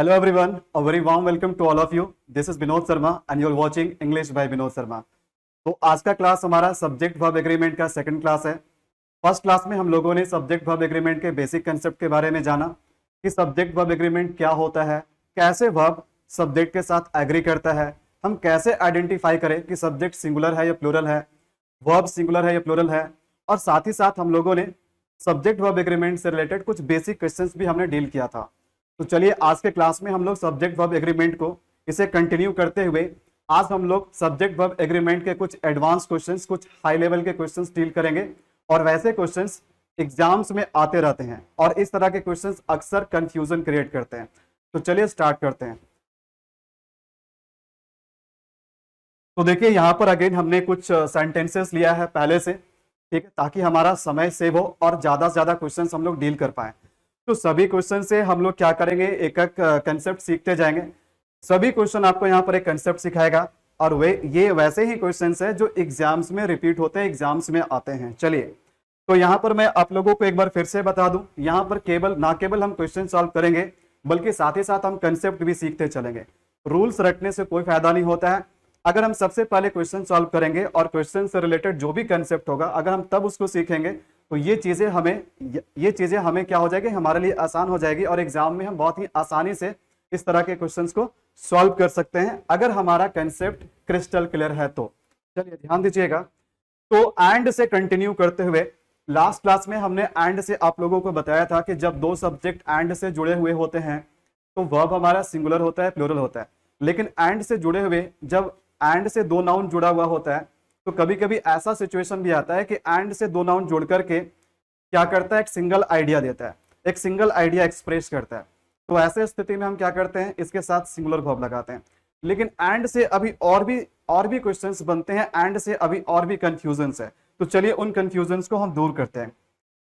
Hello everyone, a very warm welcome to all of you. This is Vinod Sharma and you're watching English by Vinod Sharma. तो आज का class हमारा subject verb agreement का second class है। First class में हम लोगों ने सब्जेक्ट वर्ब एग्रीमेंट के बेसिक कंसेप्ट के बारे में जाना कि सब्जेक्ट वर्ब एग्रीमेंट क्या होता है, कैसे वर्ब सब्जेक्ट के साथ एग्री करता है, हम कैसे आइडेंटिफाई करें कि सब्जेक्ट सिंगुलर है या प्लूरल है, वर्ब सिंगुलर है या प्लूरल है, और साथ ही साथ हम लोगों ने सब्जेक्ट वर्ब एग्रीमेंट से रिलेटेड कुछ बेसिक क्वेश्चंस भी हमने डील किया था। तो चलिए आज के क्लास में हम लोग सब्जेक्ट वर्ब एग्रीमेंट को इसे कंटिन्यू करते हुए आज हम लोग सब्जेक्ट वर्ब एग्रीमेंट के कुछ एडवांस क्वेश्चंस, कुछ हाई लेवल के क्वेश्चंस डील करेंगे। और वैसे क्वेश्चंस एग्जाम्स में आते रहते हैं और इस तरह के क्वेश्चंस अक्सर कंफ्यूजन क्रिएट करते हैं। तो चलिए स्टार्ट करते हैं। तो देखिए यहाँ पर अगेन हमने कुछ सेंटेंसेस लिया है पहले से, ठीक है, ताकि हमारा समय सेव हो और ज्यादा से ज्यादा क्वेश्चंस हम लोग डील कर पाए। तो सभी क्वेश्चन से हम लोग क्या करेंगे, एक एक कंसेप्ट सीखते जाएंगे। सभी क्वेश्चन आपको यहाँ पर एक कंसेप्ट सिखाएगा और ये वैसे ही क्वेश्चंस है जो एग्जाम्स में रिपीट होते हैं, एग्जाम्स में आते हैं। चलिए तो यहाँ पर मैं आप लोगों को एक बार फिर से बता दूं, यहाँ पर ना केवल हम क्वेश्चन सॉल्व करेंगे बल्कि साथ ही साथ हम कंसेप्ट भी सीखते चलेंगे। रूल्स रटने से कोई फायदा नहीं होता है। अगर हम सबसे पहले क्वेश्चन सॉल्व करेंगे और क्वेश्चन से रिलेटेड जो भी कंसेप्ट होगा अगर हम तब उसको सीखेंगे तो ये चीजें हमें क्या हो जाएगी, हमारे लिए आसान हो जाएगी और एग्जाम में हम बहुत ही आसानी से इस तरह के क्वेश्चंस को सॉल्व कर सकते हैं अगर हमारा कंसेप्ट क्रिस्टल क्लियर है तो। चलिए ध्यान दीजिएगा। तो एंड से कंटिन्यू करते हुए लास्ट क्लास में हमने एंड से आप लोगों को बताया था कि जब दो सब्जेक्ट एंड से जुड़े हुए होते हैं तो वर्ब हमारा सिंगुलर होता है, प्लूरल होता है। लेकिन एंड से जुड़े हुए जब एंड से दो नाउन जुड़ा हुआ होता है तो कभी कभी ऐसा सिचुएशन भी आता है कि एंड से दो नाउन जोड़ करके क्या करता है, एक सिंगल आइडिया देता है, एक सिंगल आइडिया एक्सप्रेस करता है। तो ऐसे स्थिति में हम क्या करते हैं, इसके साथ सिंगुलर वर्ब लगाते हैं। लेकिन एंड से अभी और भी क्वेश्चंस बनते हैं, एंड से अभी और भी कंफ्यूजन्स है। तो चलिए उन कंफ्यूजन्स को हम दूर करते हैं।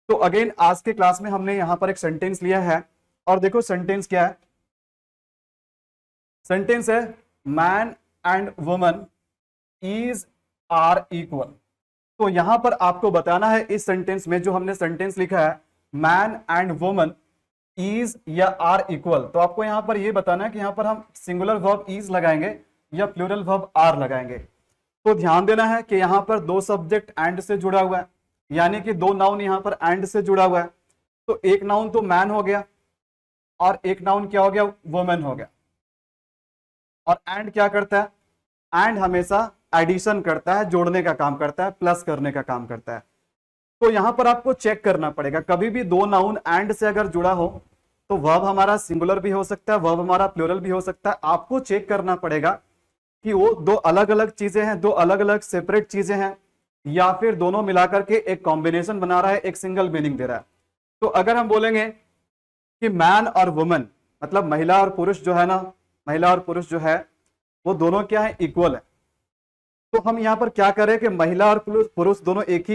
तो अगेन आज के क्लास में हमने यहाँ पर एक सेंटेंस लिया है और देखो सेंटेंस क्या है। सेंटेंस है man and woman is are equal. तो यहां पर आपको बताना है इस सेंटेंस में जो हमने सेंटेंस लिखा है मैन एंड वुमन इज या आर इक्वल, तो आपको यहां पर यह बताना है कि यहां पर हम सिंगुलर वर्ब इज लगाएंगे या प्लूरल वर्ब आर लगाएंगे। तो ध्यान देना है कि यहां पर दो सब्जेक्ट एंड से जुड़ा हुआ है, यानी कि दो नाउन यहां पर एंड से जुड़ा हुआ है। तो एक नाउन तो मैन हो गया और एक नाउन क्या हो गया, वुमन हो गया। और एंड क्या करता है, एंड हमेशा एडिशन करता है, जोड़ने का काम करता है, प्लस करने का काम करता है। तो यहां पर आपको चेक करना पड़ेगा, कभी भी दो नाउन एंड से अगर जुड़ा हो तो वर्ब हमारा सिंगुलर भी हो सकता है, वर्ब हमारा प्लूरल भी हो सकता है। आपको चेक करना पड़ेगा कि वो दो अलग अलग चीजें हैं, दो अलग अलग सेपरेट चीजें हैं, या फिर दोनों मिलाकर के एक कॉम्बिनेशन बना रहा है, एक सिंगल मीनिंग दे रहा है। तो अगर हम बोलेंगे कि मैन और वुमन मतलब महिला और पुरुष जो है ना, महिला और पुरुष जो है वो दोनों क्या है, इक्वल है। तो हम यहाँ पर क्या करें कि महिला और पुरुष दोनों एक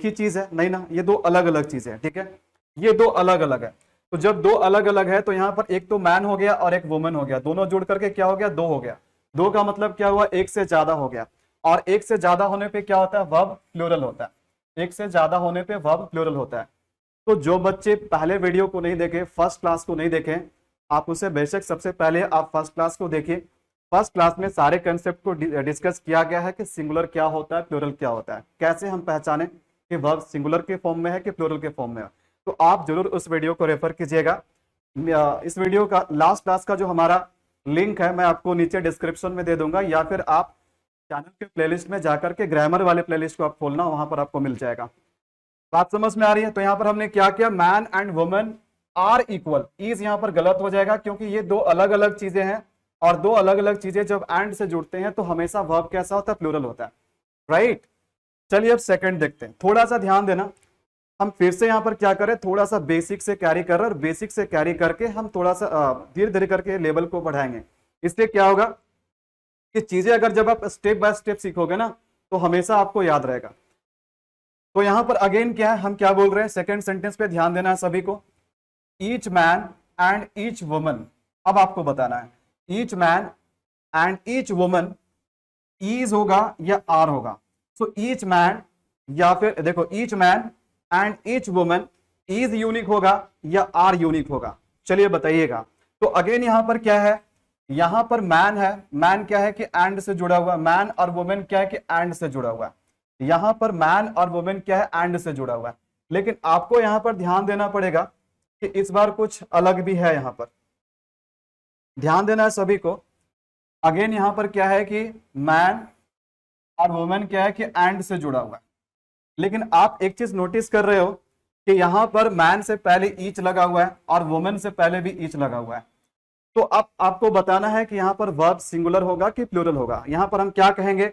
ही चीज है, नहीं ना, ये दो अलग अलग चीजें हैं, ठीक है, ये दो अलग अलग है। तो जब दो अलग अलग है तो यहाँ पर एक तो मैन हो गया और एक वुमन हो गया, दोनों जुड़ करके क्या हो गया, दो हो गया। दो का मतलब क्या हुआ, एक से ज्यादा हो गया। और एक से ज्यादा होने पे क्या होता है, वर्ब प्लूरल होता है। एक से ज्यादा होने पे वर्ब प्लूरल होता है। तो जो बच्चे पहले वीडियो को नहीं देखे, फर्स्ट क्लास को नहीं देखे, आप उसे बेशक सबसे पहले आप फर्स्ट क्लास को देखिए। फर्स्ट क्लास में सारे कंसेप्ट को डिस्कस किया गया है कि सिंगुलर क्या होता है, प्लूरल क्या होता है, कैसे हम पहचाने कि वर्ब सिंगुलर के फॉर्म में है कि प्लूरल के फॉर्म में है। तो आप जरूर उस वीडियो को रेफर कीजिएगा। इस वीडियो का लास्ट क्लास का जो हमारा लिंक है मैं आपको नीचे डिस्क्रिप्शन में दे दूंगा, या फिर आप चैनल के प्लेलिस्ट में जाकर के ग्रामर वाले प्लेलिस्ट को आप खोलना, वहां पर आपको मिल जाएगा। बात समझ में आ रही है। तो यहाँ पर हमने क्या किया, man and woman are equal, is यहाँ पर गलत हो जाएगा क्योंकि ये दो अलग अलग चीजें हैं और दो अलग अलग चीजें जब एंड से जुड़ते हैं तो हमेशा वर्ब कैसा होता है, प्लूरल होता है, राइट। चलिए अब सेकंड देखते हैं। थोड़ा सा ध्यान देना, हम फिर से यहाँ पर क्या करें, थोड़ा सा बेसिक से कैरी कर रहे हैं और बेसिक से कैरी करके हम थोड़ा सा धीरे धीरे करके लेवल को बढ़ाएंगे। इससे क्या होगा कि चीजें अगर जब आप स्टेप बाय स्टेप सीखोगे ना तो हमेशा आपको याद रहेगा। तो यहाँ पर अगेन क्या है, हम क्या बोल रहे हैं, सेकेंड सेंटेंस पे ध्यान देना है सभी को। Each man and each woman, अब आपको बताना है each man and each woman is होगा या आर होगा। सो ईच मैन, या फिर देखो each man and each woman is unique होगा या आर यूनिक होगा। चलिए बताइएगा। तो तो अगेन यहां पर क्या है, यहां पर मैन है, मैन क्या है कि एंड से जुड़ा हुआ है, मैन और वुमेन क्या है कि एंड से जुड़ा हुआ है। यहां पर मैन और वुमेन क्या है, एंड से जुड़ा हुआ है। लेकिन आपको यहां पर ध्यान देना पड़ेगा कि इस बार कुछ अलग भी है, यहां पर ध्यान देना है सभी को। अगेन यहां पर क्या है कि मैन और वुमेन क्या है कि एंड से जुड़ा हुआ है। लेकिन आप एक चीज नोटिस कर रहे हो कि यहां पर मैन से पहले ईच लगा हुआ है और वुमेन से पहले भी ईच लगा हुआ है। तो अब आपको बताना है कि यहां पर वर्ब सिंगुलर होगा कि प्लूरल होगा। यहां पर हम क्या कहेंगे,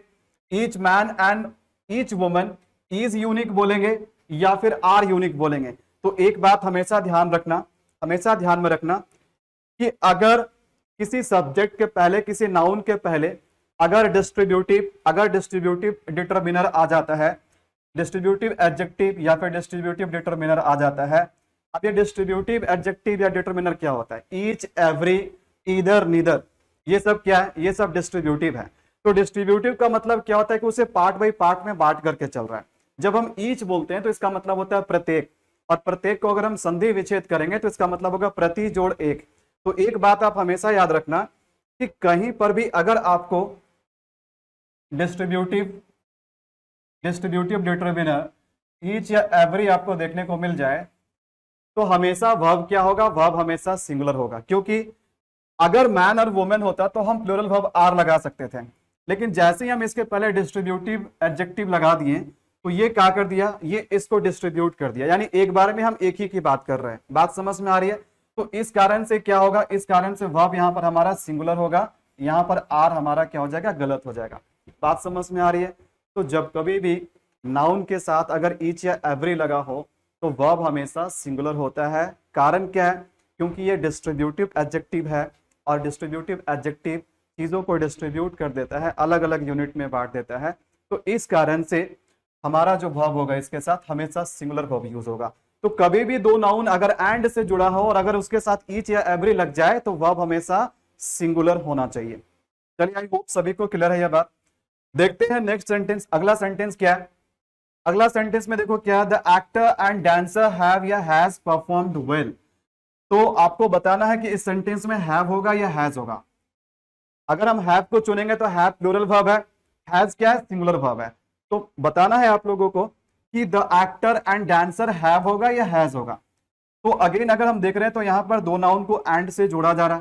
each man and each woman is unique बोलेंगे या फिर आर यूनिक बोलेंगे। तो एक बात हमेशा ध्यान रखना, हमेशा ध्यान में रखना कि अगर किसी सब्जेक्ट के पहले, किसी नाउन के पहले अगर डिस्ट्रीब्यूटिव डिटरमिनर आ जाता है, डिस्ट्रीब्यूटिव एडजेक्टिव या फिर डिस्ट्रीब्यूटिव डिटरमिनर आ जाता है। अब ये डिस्ट्रीब्यूटिव एडजेक्टिव या डिटरमिनर क्या होता है, ईच, एवरी, ईदर, नीदर, ये सब क्या है, ये सब डिस्ट्रीब्यूटिव है। तो डिस्ट्रीब्यूटिव का मतलब क्या होता है कि उसे पार्ट बाई पार्ट में बांट करके चल रहा है। जब हम ईच बोलते हैं तो इसका मतलब होता है प्रत्येक, और प्रत्येक को अगर हम संधि विच्छेद करेंगे तो इसका मतलब होगा प्रति जोड़ एक। तो एक बात आप हमेशा याद रखना कि कहीं पर भी अगर आपको डिस्ट्रीब्यूटिव डिटरमिनर ईच या एवरी आपको देखने को मिल जाए तो हमेशा वर्ब क्या होगा, वर्ब हमेशा सिंगुलर होगा। क्योंकि अगर मैन और वुमेन होता तो हम प्लूरल वर्ब आर लगा सकते थे, लेकिन जैसे ही हम इसके पहले डिस्ट्रीब्यूटिव एडजेक्टिव लगा दिए तो ये क्या कर दिया, ये इसको डिस्ट्रीब्यूट कर दिया, यानी एक बार में हम एक ही की बात कर रहे हैं। बात समझ में आ रही है? तो इस कारण से क्या होगा, इस कारण से वर्ब यहां पर हमारा सिंगुलर होगा, यहां पर आर हमारा क्या हो जाएगा, गलत हो जाएगा। बात समझ में आ रही है? तो जब कभी भी नाउन के साथ अगर ईच या एवरी लगा हो तो वर्ब हमेशा सिंगुलर होता है। कारण क्या है, क्योंकि ये डिस्ट्रीब्यूटिव एडजेक्टिव है और डिस्ट्रीब्यूटिव एडजेक्टिव चीजों को डिस्ट्रीब्यूट कर देता है, अलग अलग यूनिट में बांट देता है। तो इस कारण से हमारा जो वर्ब होगा इसके साथ हमेशा सिंगुलर वर्ब यूज होगा। तो कभी भी दो नाउन अगर एंड से जुड़ा हो और अगर उसके साथ ईच या एवरी लग जाए तो वर्ब हमेशा सिंगुलर होना चाहिए। चलिए, आई होप सभी को क्लियर है यह बात। देखते हैं नेक्स्ट सेंटेंस, अगला सेंटेंस क्या है। अगला सेंटेंस में देखो क्या है, the actor and dancer have या हैज परफॉर्म्ड वेल। तो आपको बताना है कि इस सेंटेंस में हैव होगा या हैज होगा। अगर हम हैव को चुनेंगे तो हैव प्लूरल वर्ब है, हैज क्या है, सिंगुलर वर्ब है। तो बताना है आप लोगों को कि the actor and dancer have होगा या हैज होगा। तो अगेन अगर हम देख रहे हैं तो यहां पर दो नाउन को एंड से जोड़ा जा रहा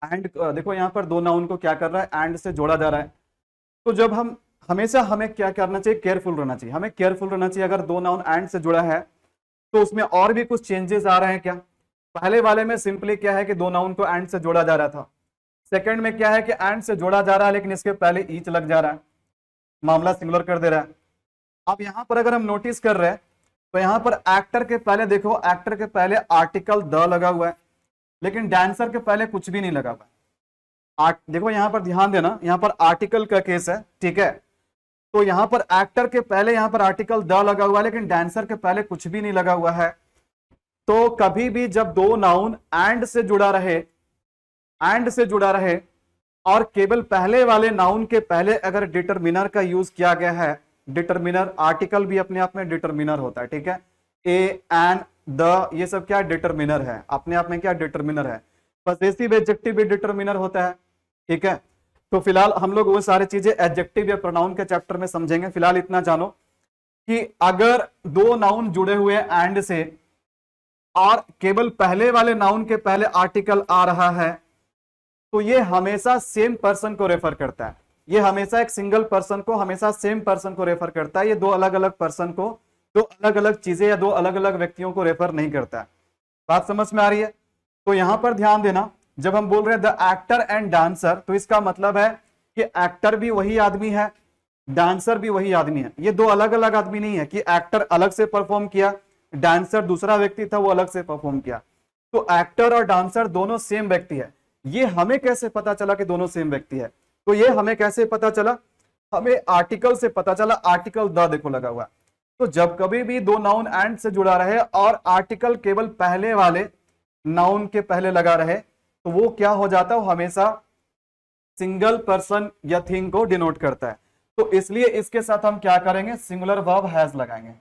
है। एंड देखो यहां पर दो नाउन को क्या कर रहा है, एंड से जोड़ा जा रहा है। तो जब हम हमेशा हमें क्या करना चाहिए, केयरफुल रहना चाहिए, हमें केयरफुल रहना चाहिए। अगर दो नाउन एंड से जुड़ा है तो उसमें और भी कुछ चेंजेस आ रहे हैं क्या। पहले वाले में सिंपली क्या है कि दो नाउन को एंड से जोड़ा जा रहा था। सेकंड में क्या है कि एंड से जोड़ा जा रहा है लेकिन इसके पहले ईच लग जा रहा है, मामला सिंगुलर कर दे रहा है। अब यहां पर अगर हम नोटिस कर रहे हैं तो यहां पर एक्टर के पहले देखो, एक्टर के पहले आर्टिकल द लगा हुआ है लेकिन डांसर के पहले कुछ भी नहीं लगा हुआ है। देखो यहां पर ध्यान देना, यहां पर आर्टिकल का केस है, ठीक है। तो यहां पर एक्टर के पहले यहां पर आर्टिकल द लगा हुआ है लेकिन डांसर के पहले कुछ भी नहीं लगा हुआ है। तो कभी भी जब दो नाउन एंड से जुड़ा रहे, एंड से जुड़ा रहे और केवल पहले वाले नाउन के पहले अगर डिटरमिनर का यूज किया गया है, डिटरमिनर, आर्टिकल भी अपने आप में डिटरमिनर होता है, ठीक है। ए, एन, द, ये सब क्या डिटरमिनर है, अपने आप में क्या डिटरमिनर है। पजेसिव एडजेक्टिव भी डिटरमिनर होता है, ठीक है। तो फिलहाल हम लोग वो सारी चीजें एडजेक्टिव या प्रोनाउन के चैप्टर में समझेंगे। फिलहाल इतना जानो कि अगर दो नाउन जुड़े हुए एंड से और केवल पहले वाले नाउन के पहले आर्टिकल आ रहा है तो ये हमेशा सेम पर्सन को रेफर करता है। ये हमेशा एक सिंगल पर्सन को, हमेशा सेम पर्सन को रेफर करता है। ये दो अलग अलग पर्सन को, दो अलग अलग चीजें या दो अलग अलग व्यक्तियों को रेफर नहीं करता है। बात समझ में आ रही है? तो यहां पर ध्यान देना, जब हम बोल रहे हैं द एक्टर एंड डांसर तो इसका मतलब है कि एक्टर भी वही आदमी है, डांसर भी वही आदमी है। ये दो अलग अलग आदमी नहीं है कि एक्टर अलग से परफॉर्म किया, डांसर दूसरा व्यक्ति था वो अलग से परफॉर्म किया। तो एक्टर और डांसर दोनों सेम व्यक्ति है। ये हमें कैसे पता चला कि दोनों सेम व्यक्ति है? तो ये हमें कैसे पता चला, हमें आर्टिकल से पता चला। आर्टिकल द देखो लगा हुआ। तो जब कभी भी दो नाउन एंड से जुड़ा रहे और आर्टिकल केवल पहले वाले नाउन के पहले लगा रहे तो वो क्या हो जाता है, वो हमेशा सिंगल पर्सन या थिंग को डिनोट करता है। तो इसलिए इसके साथ हम क्या करेंगे, सिंगुलर वर्ब हैज लगाएंगे।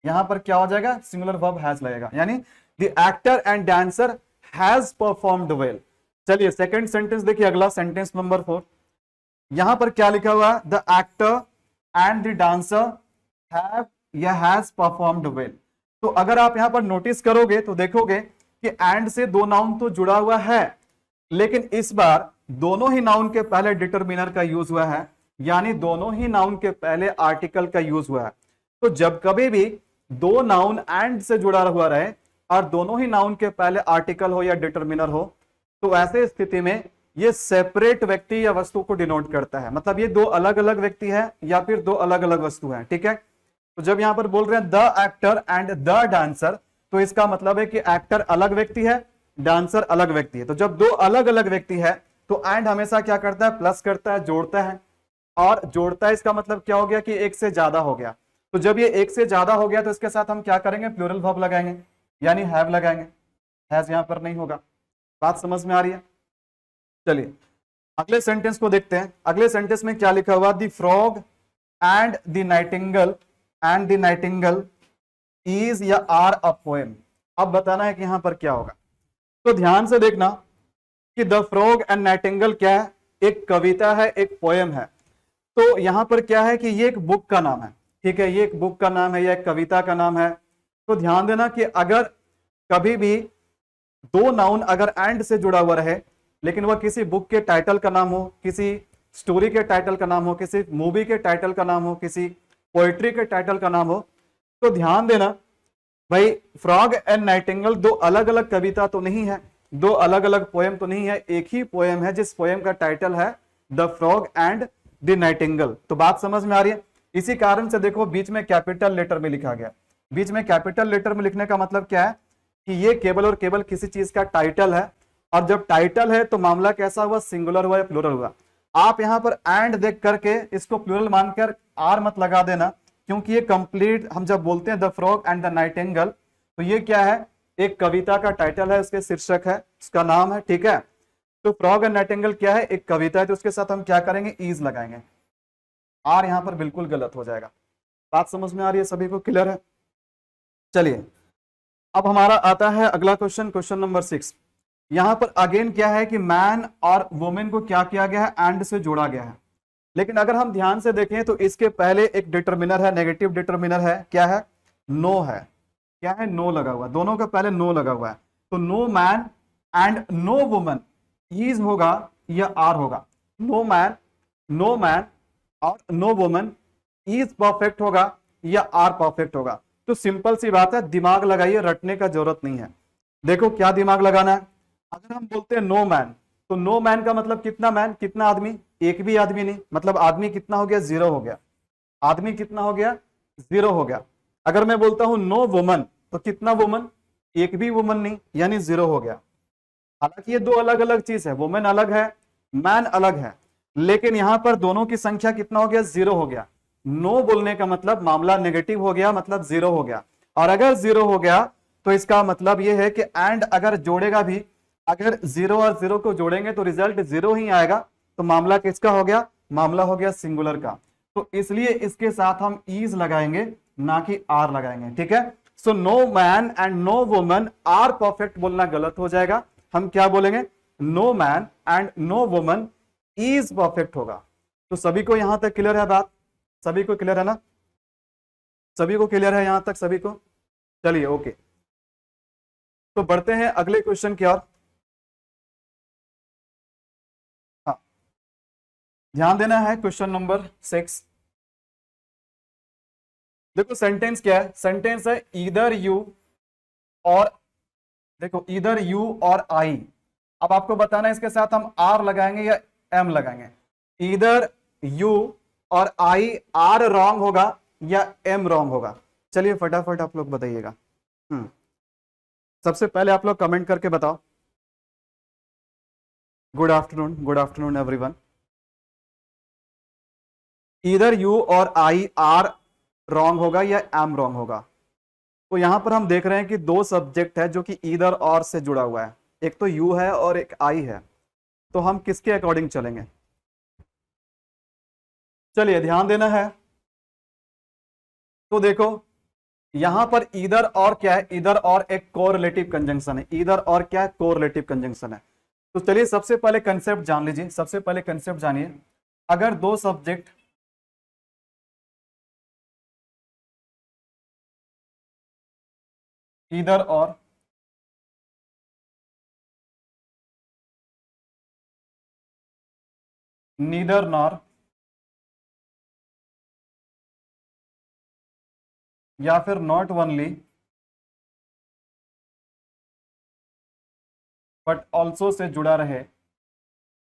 यहां पर क्या हो जाएगा, सिंगुलर वर्ब हैज लगेगा, यानी the actor and dancer has performed well. चलिए सेकंड सेंटेंस देखिए, अगला सेंटेंस नंबर 4। यहां पर क्या लिखा हुआ है, the actor and the dancer have या हैज परफॉर्म्ड वेल। तो अगर आप यहां पर नोटिस करोगे तो देखोगे कि एंड से दो नाउन तो जुड़ा हुआ है, लेकिन इस बार दोनों ही नाउन के पहले डिटरमिनर का यूज हुआ है, यानी दोनों ही नाउन के पहले आर्टिकल का यूज हुआ है। तो जब कभी भी दो नाउन एंड से जुड़ा हुआ रहे और दोनों ही नाउन के पहले आर्टिकल हो या डिटरमिनर हो, तो ऐसे स्थिति में ये सेपरेट व्यक्ति या वस्तु को डिनोट करता है, मतलब ये दो अलग अलग व्यक्ति है या फिर दो अलग अलग वस्तु है। ठीक है, तो जब यहां पर बोल रहे हैं the actor and the dancer, तो इसका मतलब है कि एक्टर अलग व्यक्ति है, डांसर अलग व्यक्ति है। तो जब दो अलग अलग व्यक्ति है तो एंड हमेशा क्या करता है, प्लस करता है, जोड़ता है। और जोड़ता है इसका मतलब क्या हो गया कि एक से ज्यादा हो गया। तो जब ये एक से ज्यादा हो गया तो इसके साथ हम क्या करेंगे, प्लूरल वर्ब लगाएंगे, यानी हैव लगाएंगे। हैज यहां पर नहीं होगा। बात समझ में आ रही है? चलिए अगले सेंटेंस को देखते हैं। अगले सेंटेंस में क्या लिखा हुआ, the frog and the Nightingale is या आर अ पोएम। अब बताना है कि यहां पर क्या होगा। तो ध्यान से देखना कि द फ्रॉग एंड नाइटिंगेल क्या है, एक कविता है, एक पोएम है। तो यहां पर क्या है कि ये एक बुक का नाम है। ठीक है, ये एक बुक का नाम है या एक कविता का नाम है। तो ध्यान देना कि अगर कभी भी दो नाउन अगर एंड से जुड़ा हुआ रहे, लेकिन वह किसी बुक के टाइटल का नाम हो, किसी स्टोरी के टाइटल का नाम हो, किसी मूवी के टाइटल का नाम हो, किसी पोएट्री के टाइटल का नाम हो, तो ध्यान देना भाई फ्रॉग एंड नाइटिंगेल दो अलग अलग कविता तो नहीं है, दो अलग अलग पोएम तो नहीं है, एक ही पोएम है जिस पोएम का टाइटल है the frog and the Nightingale. तो बात समझ में आ रही है? इसी कारण से देखो बीच में कैपिटल लेटर में लिखा गया। बीच में कैपिटल लेटर में लिखने का मतलब क्या है कि ये केवल और केवल किसी चीज का टाइटल है, और जब टाइटल है तो मामला कैसा हुआ, सिंगुलर हुआ या प्लूरल हुआ। आप यहां पर एंड देख करके इसको प्लूरल मानकर आर मत लगा देना, क्योंकि ये कंप्लीट, हम जब बोलते हैं the frog and the Nightingale, तो ये क्या है, एक कविता का टाइटल है, उसके शीर्षक है, उसका नाम है। ठीक है, तो फ्रॉग एंड नाइटिंगेल क्या है, एक कविता है, तो उसके साथ हम क्या करेंगे, ईज लगाएंगे। आर यहां पर बिल्कुल गलत हो जाएगा। बात समझ में आ रही है सभी को, क्लियर है? चलिए अब हमारा आता है अगला क्वेश्चन, क्वेश्चन नंबर 6। यहां पर अगेन क्या है कि मैन और वुमेन को क्या किया गया है, एंड से जोड़ा गया है। लेकिन अगर हम ध्यान से देखें तो इसके पहले एक डिटरमिनर है, नेगेटिव डिटरमिनर है, क्या है, नो है। क्या है, नो लगा हुआ, दोनों का पहले नो लगा हुआ है। तो no man and no woman, is होगा या आर होगा। नो मैन और नो वुमन, इज परफेक्ट होगा या आर परफेक्ट होगा। तो सिंपल सी बात है, दिमाग लगाइए, रटने का जरूरत नहीं है। देखो क्या दिमाग लगाना है। अगर हम बोलते हैं नो मैन, तो नो मैन का मतलब कितना मैन, कितना आदमी, एक भी आदमी नहीं, मतलब आदमी कितना हो गया, जीरो हो गया। आदमी कितना हो गया, जीरो हो गया। अगर मैं बोलता हूं नो वुमन, तो कितना वुमन, एक भी वुमन नहीं, यानी जीरो हो गया। हालांकि ये दो अलग अलग चीज है, वुमेन अलग है, मैन अलग है, लेकिन यहां पर दोनों की संख्या कितना हो गया, जीरो हो गया। नो बोलने का मतलब मामला नेगेटिव हो गया, मतलब जीरो हो गया। और अगर जीरो हो गया तो इसका मतलब यह है कि एंड अगर जोड़ेगा भी, अगर जीरो और जीरो को जोड़ेंगे तो रिजल्ट जीरो ही आएगा। तो मामला किसका हो गया, मामला हो गया सिंगुलर का। तो इसलिए इसके साथ हम इज लगाएंगे, ना कि आर लगाएंगे। ठीक है, so no man and no woman are perfect बोलना गलत हो जाएगा। हम क्या बोलेंगे, no man and no woman is perfect होगा। तो सभी को यहां तक क्लियर है बात? सभी को क्लियर है ना? सभी को क्लियर है यहां तक सभी को? चलिए ओके, तो बढ़ते हैं अगले क्वेश्चन की ओर। हाँ, ध्यान देना है, क्वेश्चन नंबर 6। देखो सेंटेंस क्या है, सेंटेंस है ईदर यू और, देखो ईदर यू और आई। अब आपको बताना है इसके साथ हम आर लगाएंगे या एम लगाएंगे। ईदर यू और आई आर रॉन्ग होगा या एम रॉन्ग होगा। चलिए फटाफट आप लोग बताइएगा। सबसे पहले आप लोग कमेंट करके बताओ। Good afternoon everyone. Either you और आई आर रॉन्ग होगा या एम रॉन्ग होगा। तो यहां पर हम देख रहे हैं कि दो सब्जेक्ट है जो कि ईदर और से जुड़ा हुआ है, एक तो यू है और एक आई है। तो हम किसके अकॉर्डिंग चलेंगे? चलिए ध्यान देना है। तो देखो यहां पर ईदर और क्या है, ईदर और एक कोरिलेटिव कंजंक्शन है, ईदर और क्या है, कोरिलेटिव कंजंक्शन है। तो चलिए सबसे पहले कंसेप्ट जान लीजिए, सबसे पहले कंसेप्ट जानिए। अगर दो सब्जेक्ट ईदर और नीदर नॉर या फिर not only but also say जुड़ा रहे,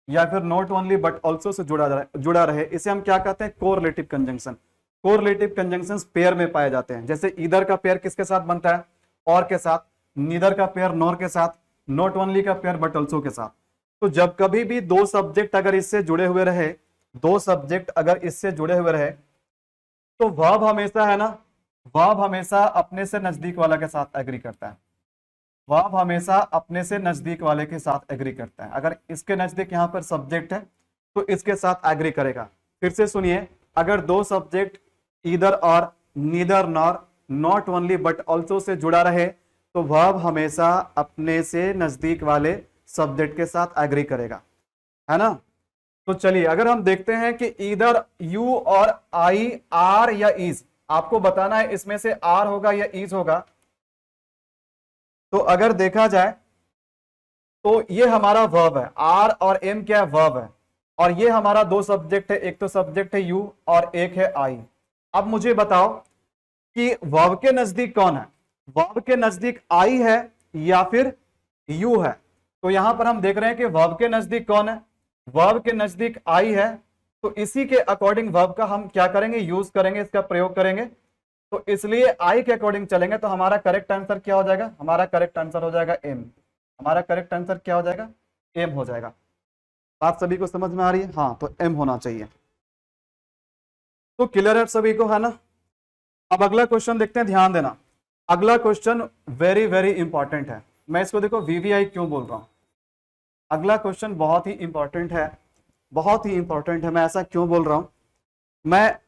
या फिर not only but also say जुड़ा रहे, इसे हम क्या कहते हैं, correlative conjunction. Correlative conjunction pair में पाए जाते हैं। जैसे ईदर का पेयर किसके साथ बनता है, और के साथ, नीदर का पेयर नॉर के साथ, नॉट ओनली का पेयर बट ऑल्सो के साथ। तो जब कभी भी दो सब्जेक्ट अगर इससे जुड़े हुए रहे, दो सब्जेक्ट अगर इससे जुड़े हुए रहे, तो वर्ब हमेशा है ना, वर्ब हमेशा अपने से नजदीक वाला के साथ एग्री करता है। वर्ब हमेशा अपने से नजदीक वाले के साथ एग्री करता है। अगर इसके नजदीक यहाँ पर सब्जेक्ट है तो इसके साथ एग्री करेगा। फिर से सुनिए, अगर दो सब्जेक्ट ईदर और, neither nor, not only but also say जुड़ा रहे, तो वर्ब हमेशा अपने से नजदीक वाले सब्जेक्ट के साथ एग्री करेगा, है ना। तो चलिए अगर हम देखते हैं कि ईदर यू और आई, आर या इज, आपको बताना है इसमें से आर होगा या इज होगा। तो अगर देखा जाए तो ये हमारा वर्ब है, आर और एम क्या है, वर्ब है, और ये हमारा दो सब्जेक्ट है, एक तो सब्जेक्ट है यू और एक है आई। अब मुझे बताओ कि वर्ब के नजदीक कौन है, वर्ब के नजदीक आई है या फिर यू है। तो यहां पर हम देख रहे हैं कि वर्ब के नजदीक कौन है, वर्ब के नजदीक आई है। तो इसी के अकॉर्डिंग वर्ब का हम क्या करेंगे, यूज करेंगे, इसका प्रयोग करेंगे। तो इसलिए आई के अकॉर्डिंग चलेंगे। तो हमारा करेक्ट आंसर क्या हो जाएगा, हमारा करेक्ट आंसर हो जाएगा एम। हमारा करेक्ट आंसर क्या हो जाएगा, एम हो जाएगा। बात सभी को समझ में आ रही है, हाँ, तो एम होना चाहिए। तो क्लियर है सभी को, है ना। अब अगला क्वेश्चन देखते हैं, ध्यान देना। अगला क्वेश्चन वेरी वेरी इंपॉर्टेंट है। मैं इसको देखो वीवीआई क्यों बोल रहा हूं, अगला क्वेश्चन बहुत ही इंपॉर्टेंट है, बहुत ही इंपॉर्टेंट है। मैं ऐसा क्यों बोल रहा हूं, मैं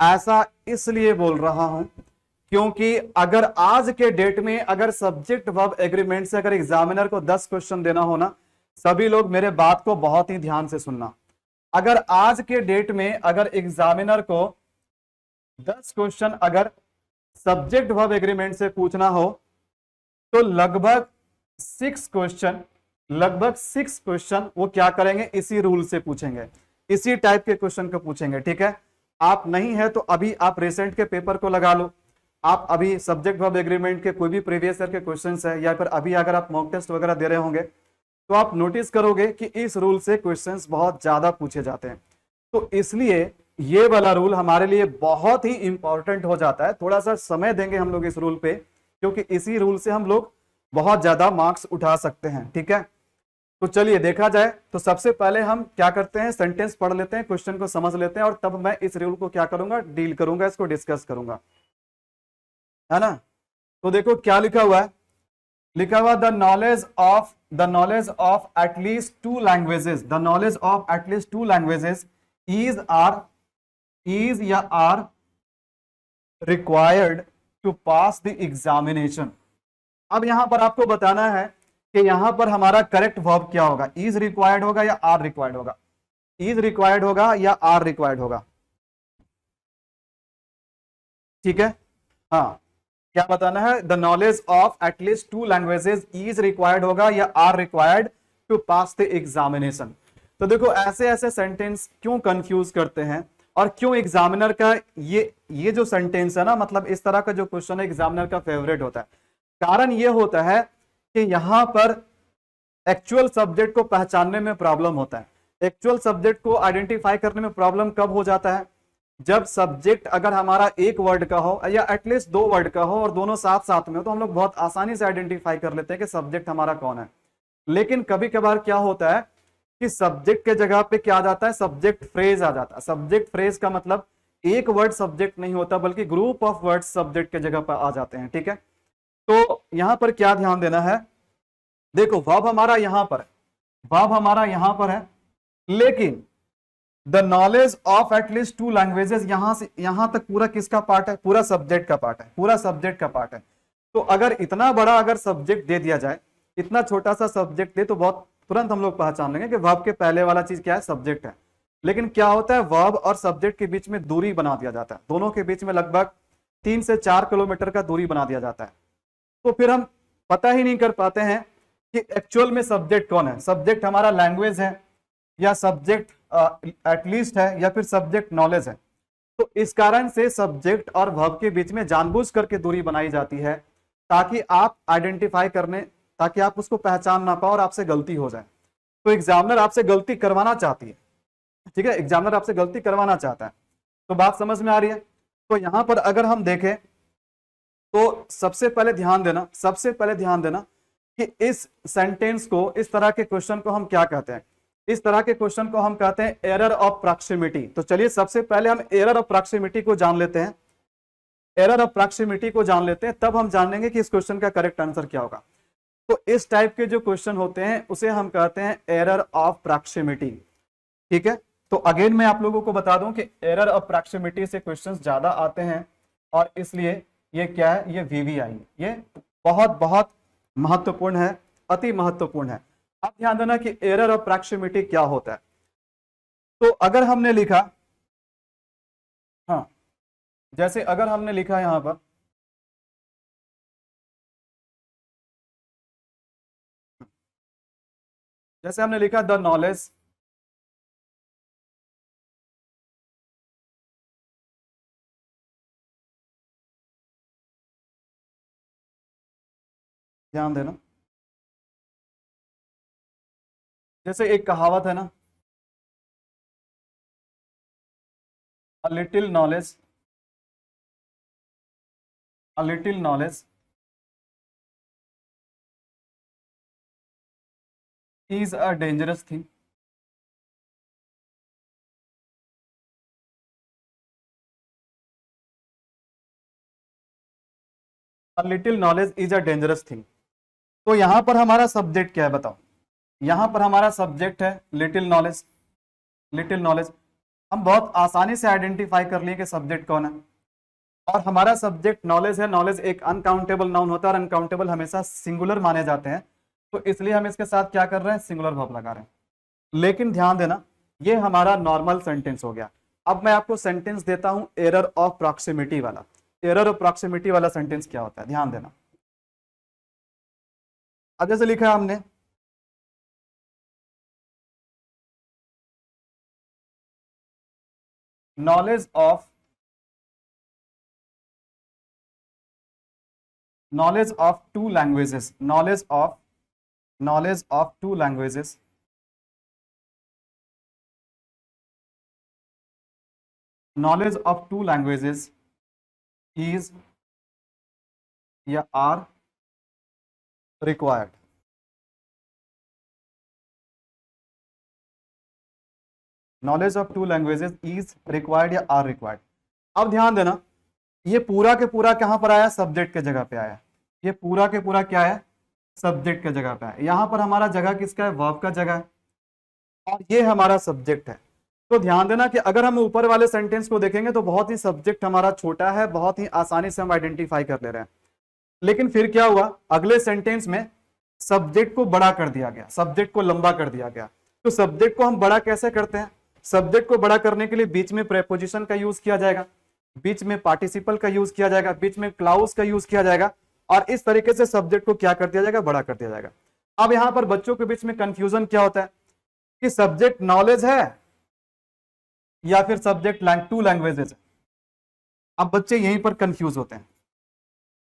ऐसा इसलिए बोल रहा हूं क्योंकि अगर आज के डेट में अगर सब्जेक्ट वर्ब एग्रीमेंट से अगर एग्जामिनर को 10 क्वेश्चन देना हो ना, सभी लोग मेरे बात को बहुत ही ध्यान से सुनना। अगर आज के डेट में अगर एग्जामिनर को 10 क्वेश्चन अगर सब्जेक्ट वर्ब एग्रीमेंट से पूछना हो, तो लगभग 6 क्वेश्चन वो क्या करेंगे, इसी रूल से पूछेंगे, इसी टाइप के क्वेश्चन को पूछेंगे। ठीक है, आप नहीं है तो अभी आप रिसेंट के पेपर को लगा लो, आप अभी सब्जेक्ट वर्ब एग्रीमेंट के कोई भी प्रीवियस ईयर के क्वेश्चंस है, या फिर अभी अगर आप मॉक टेस्ट वगैरह दे रहे होंगे, तो आप नोटिस करोगे कि इस रूल से क्वेश्चंस बहुत ज्यादा पूछे जाते हैं। तो इसलिए ये वाला रूल हमारे लिए बहुत ही इंपॉर्टेंट हो जाता है। थोड़ा सा समय देंगे हम लोग इस रूल पे, क्योंकि इसी रूल से हम लोग बहुत ज्यादा मार्क्स उठा सकते हैं। ठीक है, तो चलिए देखा जाए तो सबसे पहले हम क्या करते हैं, सेंटेंस पढ़ लेते हैं, क्वेश्चन को समझ लेते हैं, और तब मैं इस रूल को क्या करूंगा, डील करूंगा, इसको डिस्कस करूंगा, है ना। तो देखो क्या लिखा हुआ है, लिखा हुआ the knowledge of at least 2 languages, the knowledge of at least 2 languages is या are required to pass the examination. अब यहां पर आपको बताना है कि यहां पर हमारा करेक्ट वर्ब क्या होगा, इज रिक्वायर्ड होगा या आर रिक्वायर्ड होगा, इज रिक्वायर्ड होगा या आर रिक्वायर्ड होगा। ठीक है, हाँ, क्या बताना है, the knowledge of at least 2 languages is required होगा या are required to pass the examination. तो देखो ऐसे ऐसे सेंटेंस क्यों कंफ्यूज करते हैं, और क्यों एग्जामिनर का ये जो सेंटेंस है ना, मतलब इस तरह का जो क्वेश्चन है एग्जामिनर का फेवरेट होता है। कारण ये होता है कि यहां पर एक्चुअल सब्जेक्ट को पहचानने में प्रॉब्लम होता है। एक्चुअल सब्जेक्ट को आइडेंटिफाई करने में प्रॉब्लम कब हो जाता है, जब सब्जेक्ट अगर हमारा एक वर्ड का हो या एटलीस्ट 2 वर्ड का हो और दोनों साथ साथ में हो, तो हम लोग बहुत आसानी से आइडेंटिफाई कर लेते हैं कि सब्जेक्ट हमारा कौन है। लेकिन कभी कभार क्या होता है कि सब्जेक्ट के जगह पे क्या आ जाता है, सब्जेक्ट फ्रेज आ जाता है। सब्जेक्ट फ्रेज का मतलब एक वर्ड सब्जेक्ट नहीं होता, बल्कि ग्रुप ऑफ वर्ड्स सब्जेक्ट के जगह पर आ जाते हैं। ठीक है, तो यहां पर क्या ध्यान देना है, देखो वर्ब हमारा यहां पर, वर्ब हमारा यहां पर है, लेकिन the knowledge of at least to languages, यहां से यहां तक पूरा किसका पार्ट है? पूरा सब्जेक्ट का पार्ट है, पूरा सब्जेक्ट का पार्ट है। तो अगर इतना बड़ा अगर सब्जेक्ट दे दिया जाए, इतना छोटा सा सब्जेक्ट दे, तो बहुत तुरंत हम लोग पहचान लेंगे कि वर्ब के पहले वाला चीज क्या है? सब्जेक्ट है। लेकिन क्या होता है, वर्ब और सब्जेक्ट के बीच में दूरी बना दिया जाता है, दोनों के बीच में लगभग 3 से 4 किलोमीटर का दूरी बना दिया जाता है। तो फिर हम पता ही नहीं कर पाते हैं कि एक्चुअल में सब्जेक्ट कौन है। सब्जेक्ट हमारा लैंग्वेज है, या सब्जेक्ट एटलीस्ट है, या फिर सब्जेक्ट नॉलेज है। तो इस कारण से सब्जेक्ट और वर्ब के बीच में जानबूझ करके दूरी बनाई जाती है, ताकि आप आइडेंटिफाई करने, ताकि आप उसको पहचान ना पाओ और आपसे गलती हो जाए। तो एग्जामिनर आपसे गलती करवाना चाहती है, ठीक है, एग्जामिनर आपसे गलती करवाना चाहता है। तो बात समझ में आ रही है? तो यहां पर अगर हम देखें तो सबसे पहले ध्यान देना, सबसे पहले ध्यान देना कि इस सेंटेंस को, इस तरह के क्वेश्चन को हम क्या कहते हैं? इस तरह के क्वेश्चन को हम कहते हैं एरर ऑफ प्रॉक्सिमिटी। तो चलिए सबसे पहले हम एरर ऑफ प्रॉक्सिमिटी को जान लेते हैं। एरर ऑफ प्रॉक्सिमिटी को जान लेते हैं, तब हम जानेंगे कि इस क्वेश्चन का करेक्ट आंसर क्या होगा। तो इस टाइप के जो क्वेश्चन होते हैं उसे हम कहते हैं एरर ऑफ प्रॉक्सिमिटी, ठीक है। तो अगेन मैं आप लोगों को बता दूं कि एरर ऑफ प्रॉक्सिमिटी से क्वेश्चंस ज्यादा आते हैं, और इसलिए ये क्या है? ये वीवीआई, ये बहुत बहुत महत्वपूर्ण है, अति महत्वपूर्ण है। अब ध्यान देना कि एरर ऑफ प्रॉक्सिमिटी क्या होता है। तो अगर हमने लिखा, हाँ, जैसे अगर हमने लिखा यहां पर, जैसे हमने लिखा द नॉलेज, ध्यान देना, जैसे एक कहावत है ना, a little knowledge, a little knowledge is a dangerous thing. A little knowledge is a dangerous thing. तो यहां पर हमारा सब्जेक्ट क्या है बताओ? यहां पर हमारा सब्जेक्ट है लिटिल नॉलेज, लिटिल नॉलेज। हम बहुत आसानी से आइडेंटिफाई कर लिए कि सब्जेक्ट कौन है, और हमारा सब्जेक्ट नॉलेज है। नॉलेज एक अनकाउंटेबल नाउन होता है, और अनकाउंटेबल हमेशा सिंगुलर माने जाते हैं, तो इसलिए हम इसके साथ क्या कर रहे हैं? सिंगुलर वर्ब लगा रहे हैं। लेकिन ध्यान देना, ये हमारा नॉर्मल सेंटेंस हो गया। अब मैं आपको सेंटेंस देता हूं एरर ऑफ प्रॉक्सिमिटी वाला। एरर ऑफ प्रॉक्सिमिटी वाला सेंटेंस क्या होता है, ध्यान देना। अब जैसे लिखा है हमने, knowledge of, knowledge of two languages, knowledge of two languages, knowledge of two languages is या are required। Knowledge of two languages is required या आर रिक्वायर्ड। अब ध्यान देना, ये पूरा के पूरा कहां पर आया? सब्जेक्ट के जगह पे आया। ये पूरा के पूरा क्या है? सब्जेक्ट के जगह पे आया। यहां पर हमारा जगह किसका है? वर्ब का जगह है, और ये हमारा सब्जेक्ट है। तो ध्यान देना कि अगर हम ऊपर वाले सेंटेंस को देखेंगे तो बहुत ही सब्जेक्ट हमारा छोटा है, बहुत ही आसानी से हम आइडेंटिफाई कर ले रहे हैं। लेकिन फिर क्या हुआ? अगले सेंटेंस में सब्जेक्ट को बड़ा कर दिया गया, सब्जेक्ट को लंबा कर दिया गया। तो सब्जेक्ट को हम बड़ा कैसे करते हैं? सब्जेक्ट को बड़ा करने के लिए बीच में प्रेपोजिशन का यूज किया जाएगा, बीच में पार्टिसिपल का यूज किया जाएगा, बीच में क्लाउज का यूज किया जाएगा, और इस तरीके से सब्जेक्ट को क्या कर दिया जाएगा? बड़ा कर दिया जाएगा। अब यहां पर बच्चों के बीच में कंफ्यूजन क्या होता है कि सब्जेक्ट नॉलेज है या फिर सब्जेक्ट टू लैंग्वेजेस है। अब बच्चे यहीं पर कंफ्यूज होते हैं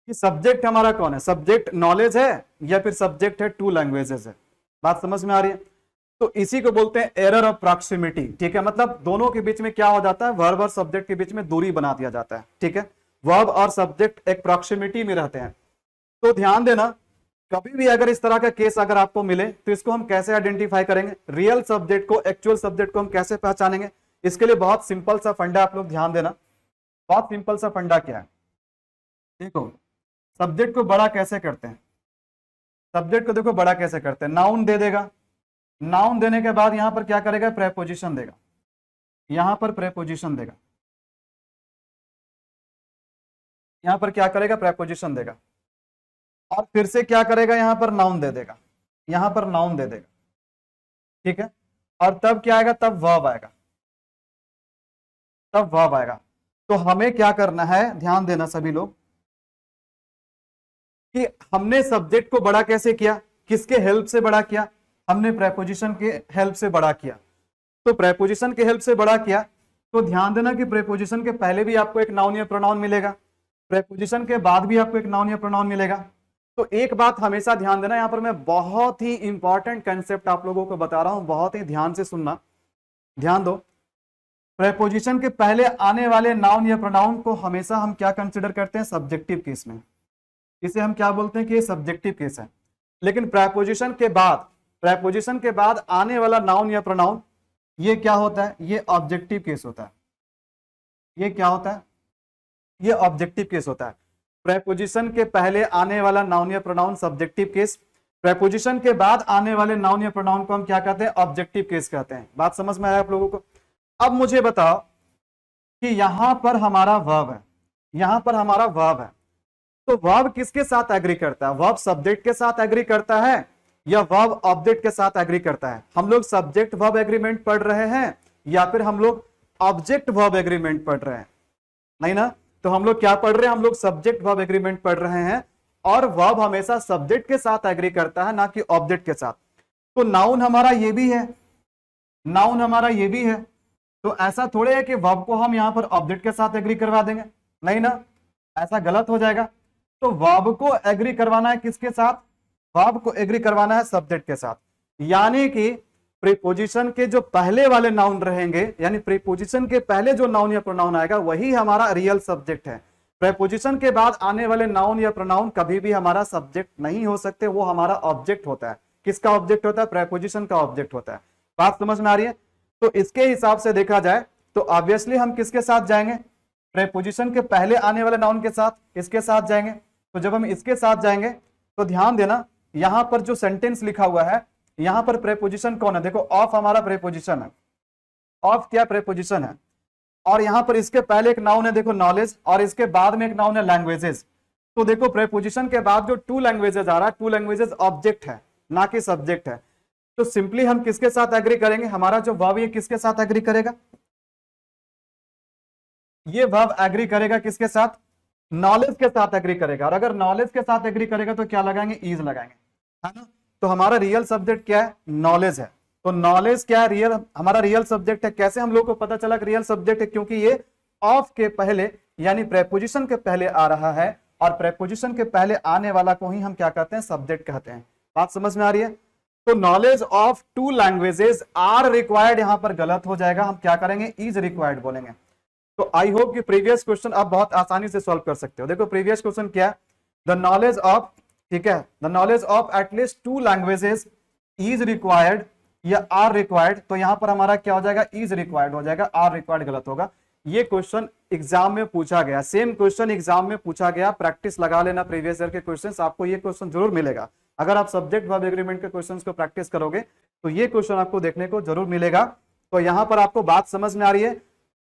कि सब्जेक्ट हमारा कौन है? सब्जेक्ट नॉलेज है या फिर सब्जेक्ट है टू लैंग्वेजेस है। बात समझ में आ रही है? तो इसी को बोलते हैं एरर ऑफ प्रॉक्सिमिटी, ठीक है। मतलब दोनों के बीच में क्या हो जाता है? वर्ब और सब्जेक्ट के बीच में दूरी बना दिया जाता है, ठीक है। वर्ब और सब्जेक्ट एक प्रॉक्सिमिटी में रहते हैं। तो ध्यान देना, कभी भी अगर इस तरह का केस अगर आपको मिले तो इसको हम कैसे आइडेंटिफाई करेंगे? रियल सब्जेक्ट को, एक्चुअल सब्जेक्ट को हम कैसे पहचानेंगे? इसके लिए बहुत सिंपल सा फंडा, आप लोग ध्यान देना। बहुत सिंपल सा फंडा क्या है, देखो, सब्जेक्ट को बड़ा कैसे करते हैं? सब्जेक्ट को देखो बड़ा कैसे करते हैं, नाउन दे देगा, नाउन देने के बाद यहां पर क्या करेगा? प्रेपोजिशन देगा, यहां पर प्रेपोजिशन देगा, यहां पर क्या करेगा, प्रेपोजिशन देगा, और फिर से क्या करेगा, यहां पर नाउन दे देगा, यहां पर नाउन दे देगा, ठीक है। और तब क्या आएगा, तब वर्ब आएगा, तब वर्ब आएगा। तो हमें क्या करना है, ध्यान देना सभी लोग, कि हमने सब्जेक्ट को बड़ा कैसे किया, किसके हेल्प से बड़ा किया, हमने प्रेपोजिशन के हेल्प से बड़ा किया। तो प्रेपोजिशन के हेल्प से बड़ा किया, तो ध्यान देना कि प्रेपोजिशन के पहले भी आपको एक नाउन या प्रोनाउन मिलेगा, प्रेपोजिशन के बाद भी आपको एक नाउन या प्रोनाउन मिलेगा। तो एक बात हमेशा ध्यान देना, यहां पर मैं बहुत ही इंपॉर्टेंट कंसेप्ट आप लोगों को बता रहा हूं, बहुत ही ध्यान से सुनना, ध्यान दो। प्रेपोजिशन के पहले आने वाले नाउन या प्रोनाउन को हमेशा हम क्या कंसिडर करते हैं, सब्जेक्टिव केस में, इसे हम क्या बोलते हैं कि ये सब्जेक्टिव केस है। लेकिन प्रेपोजिशन के बाद आने वाला नाउन या प्रोनाउन, ये क्या होता है, ये ऑब्जेक्टिव केस होता है। ये क्या होता है, ये ऑब्जेक्टिव केस होता है। प्रेपोजिशन के पहले आने वाला नाउन या प्रोनाउन सब्जेक्टिव केस, प्रेपोजिशन के बाद आने वाले नाउन या प्रोनाउन को हम क्या कहते हैं, ऑब्जेक्टिव केस कहते हैं। बात समझ में आया आप लोगों को। अब मुझे बताओ कि यहां पर हमारा वर्ब है, यहां पर हमारा वर्ब है, तो वर्ब किसके साथ एग्री करता है, वर्ब सब्जेक्ट के साथ एग्री करता है या वर्ब ऑब्जेक्ट के साथ एग्री करता है। हम लोग सब्जेक्ट वर्ब एग्रीमेंट पढ़ रहे हैं या फिर हम लोग ऑब्जेक्ट वर्ब एग्रीमेंट पढ़ रहे हैं, नहीं ना। तो हम लोग क्या पढ़ रहे हैं, हम लोग सब्जेक्ट वर्ब एग्रीमेंट पढ़ रहे हैं, और वर्ब हमेशा सब्जेक्ट के साथ एग्री करता है, ना कि ऑब्जेक्ट के साथ। तो नाउन हमारा ये भी है, नाउन हमारा ये भी है, तो ऐसा थोड़े है कि वर्ब को हम यहां पर ऑब्जेक्ट के साथ एग्री करवा देंगे, नहीं ना, ऐसा गलत हो जाएगा। तो वर्ब को एग्री करवाना है किसके साथ, वर्ब को एग्री करवाना है सब्जेक्ट के साथ। यानी कि प्रीपोजिशन के जो पहले वाले नाउन रहेंगे, यानी प्रीपोजिशन के पहले जो नाउन या प्रोनाउन आएगा वही हमारा रियल सब्जेक्ट है। प्रीपोजिशन के बाद आने वाले नाउन या प्रोनाउन कभी भी हमारा सब्जेक्ट नहीं हो सकते, वो हमारा ऑब्जेक्ट होता है। किसका ऑब्जेक्ट होता है, प्रीपोजिशन का ऑब्जेक्ट होता है। बात समझ में आ रही है। तो इसके हिसाब से देखा जाए तो ऑब्वियसली हम किसके साथ जाएंगे, प्रीपोजिशन के पहले आने वाले नाउन के साथ, इसके साथ जाएंगे। तो जब हम इसके साथ जाएंगे तो ध्यान देना, यहां पर जो सेंटेंस लिखा हुआ है, यहां पर प्रीपोजिशन कौन है, देखो ऑफ हमारा प्रीपोजिशन है, ऑफ क्या प्रीपोजिशन है, और यहां पर इसके पहले एक नाउन है देखो नॉलेज, और इसके बाद में एक नाउन है लैंग्वेजेस। तो देखो प्रीपोजिशन के बाद जो टू लैंग्वेजेस आ रहा है, टू लैंग्वेजेस ऑब्जेक्ट है ना कि सब्जेक्ट है। तो सिंपली हम किसके साथ एग्री करेंगे, हमारा जो वर्ब ये किसके साथ एग्री करेगा, ये वर्ब एग्री करेगा किसके साथ, नॉलेज के साथ एग्री करेगा। और अगर नॉलेज के साथ एग्री करेगा तो क्या लगाएंगे, इज लगाएंगे, है ना। तो हमारा रियल सब्जेक्ट क्या है, नॉलेज है। तो नॉलेज क्या है, रियल, हमारा रियल सब्जेक्ट है। कैसे हम लोग को पता चला कि रियल सब्जेक्ट है, क्योंकि ये ऑफ के पहले यानी प्रेपोजिशन के पहले आ रहा है, और प्रेपोजिशन के पहले आने वाला को ही हम क्या कहते हैं, सब्जेक्ट कहते हैं। बात समझ में आ रही है। तो knowledge of two languages are required, यहां पर गलत हो जाएगा, हम क्या करेंगे, इज रिक्वायर्ड बोलेंगे। तो आई होप कि प्रीवियस क्वेश्चन आप बहुत आसानी से सॉल्व कर सकते हो। देखो प्रीवियस क्वेश्चन क्या है, द नॉलेज ऑफ, ठीक है, the knowledge of at least to languages is required या आर रिक्वायर्ड। तो यहां पर हमारा क्या हो जाएगा, इज रिक्वायर्ड हो जाएगा, आर रिक्वायर्ड गलत होगा। ये क्वेश्चन एग्जाम में पूछा गया, सेम क्वेश्चन एग्जाम में पूछा गया, प्रैक्टिस लगा लेना प्रीवियस ईयर के क्वेश्चंस, आपको ये क्वेश्चन जरूर मिलेगा। अगर आप सब्जेक्ट वर्ब एग्रीमेंट के क्वेश्चंस को प्रैक्टिस करोगे तो ये क्वेश्चन आपको देखने को जरूर मिलेगा। तो यहां पर आपको बात समझ में आ रही है।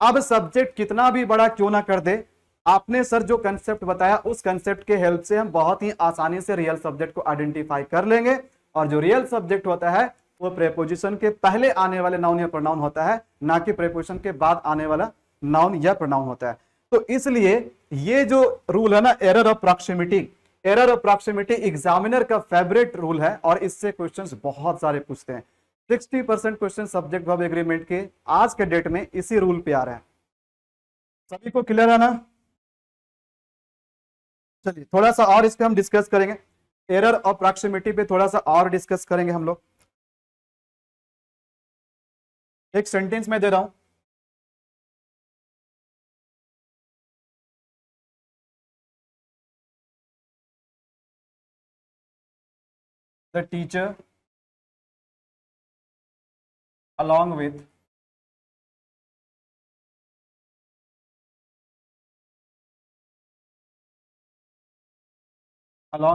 अब सब्जेक्ट कितना भी बड़ा क्यों ना कर दे, आपने सर जो कंसेप्ट बताया उस कंसेप्ट के हेल्प से हम बहुत ही आसानी से रियल सब्जेक्ट को आइडेंटिफाई कर लेंगे। और जो रियल सब्जेक्ट होता है वो प्रेपोजिशन के पहले आने वाले नाउन या प्रोनाउन होता है, ना कि प्रेपोजिशन के बाद आने वाला नाउन या प्रोनाउन होता है। तो इसलिए ये जो रूल है ना, error of proximity, error of proximity examiner का फेवरेट रूल है, और इससे क्वेश्चंस बहुत सारे पूछते हैं। 60% क्वेश्चन सब्जेक्ट वर्ब एग्रीमेंट के आज के डेट में इसी रूल पे आ रहे हैं। सभी को क्लियर है ना। चलिए थोड़ा सा और इस पे हम डिस्कस करेंगे, एरर ऑफ प्रॉक्सिमिटी पे थोड़ा सा और डिस्कस करेंगे हम लोग। एक सेंटेंस में दे रहा हूं, the teacher along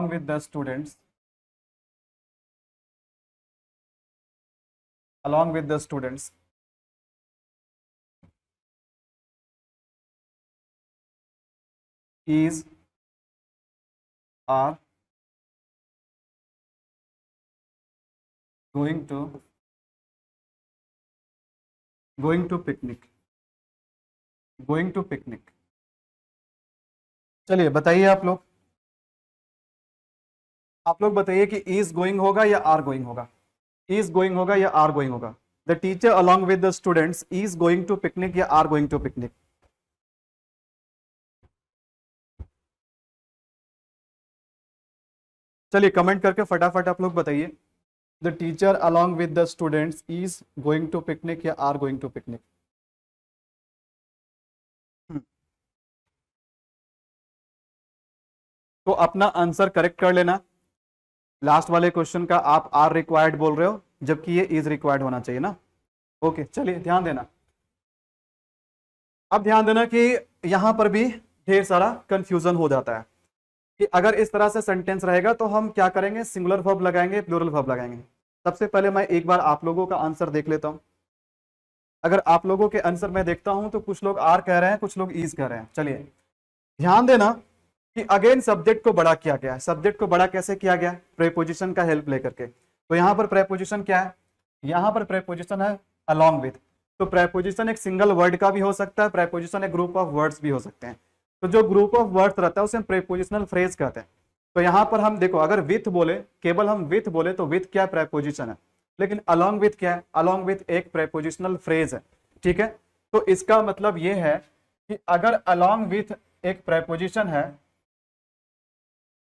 with the students, along with the students is, are going to picnic, going to picnic। चलिए बताइए आप लोग बताइए कि इज गोइंग होगा या आर गोइंग होगा, इज गोइंग होगा या आर गोइंग होगा। The teacher along with the students is going to picnic या आर गोइंग टू पिकनिक। चलिए कमेंट करके फटाफट आप लोग बताइए। The teacher along with the students is going to picnic या आर गोइंग टू पिकनिक। तो अपना आंसर करेक्ट कर लेना। लास्ट वाले क्वेश्चन का आप आर रिक्वायर्ड बोल रहे हो, जबकि ये इज रिक्वायर्ड होना चाहिए ना। ओके चलिए ध्यान देना। अब ध्यान देना कि यहां पर भी ढेर सारा कंफ्यूजन हो जाता है कि अगर इस तरह से सेंटेंस रहेगा तो हम क्या करेंगे, सिंगुलर वर्ब लगाएंगे, प्लूरल वर्ब लगाएंगे। सबसे पहले मैं एक बार आप लोगों का आंसर देख लेता हूं। अगर आप लोगों के आंसर मैं देखता हूं तो कुछ लोग आर कह रहे हैं, कुछ लोग इज कह रहे हैं। चलिए ध्यान देना कि अगेन सब्जेक्ट को बड़ा किया गया है। सब्जेक्ट को बड़ा कैसे किया गया, प्रेपोजिशन का हेल्प लेकर के। तो यहां पर प्रेपोजिशन क्या है, यहां पर प्रेपोजिशन है अलॉन्ग विथ। तो प्रेपोजिशन एक सिंगल वर्ड का भी हो सकता है, प्रेपोजिशन एक ग्रुप ऑफ वर्ड्स भी हो सकते हैं। तो जो ग्रुप ऑफ वर्ड्स रहता है उसे हम प्रेपोजिशनल फ्रेज कहते हैं। तो यहां पर हम देखो, अगर विथ बोले, केवल हम विथ बोले तो विथ क्या प्रेपोजिशन है, लेकिन अलॉन्ग विथ क्या है, अलॉन्ग विथ एक प्रेपोजिशनल फ्रेज है। ठीक है, तो इसका मतलब यह है कि अगर अलॉन्ग विथ एक प्रेपोजिशन है,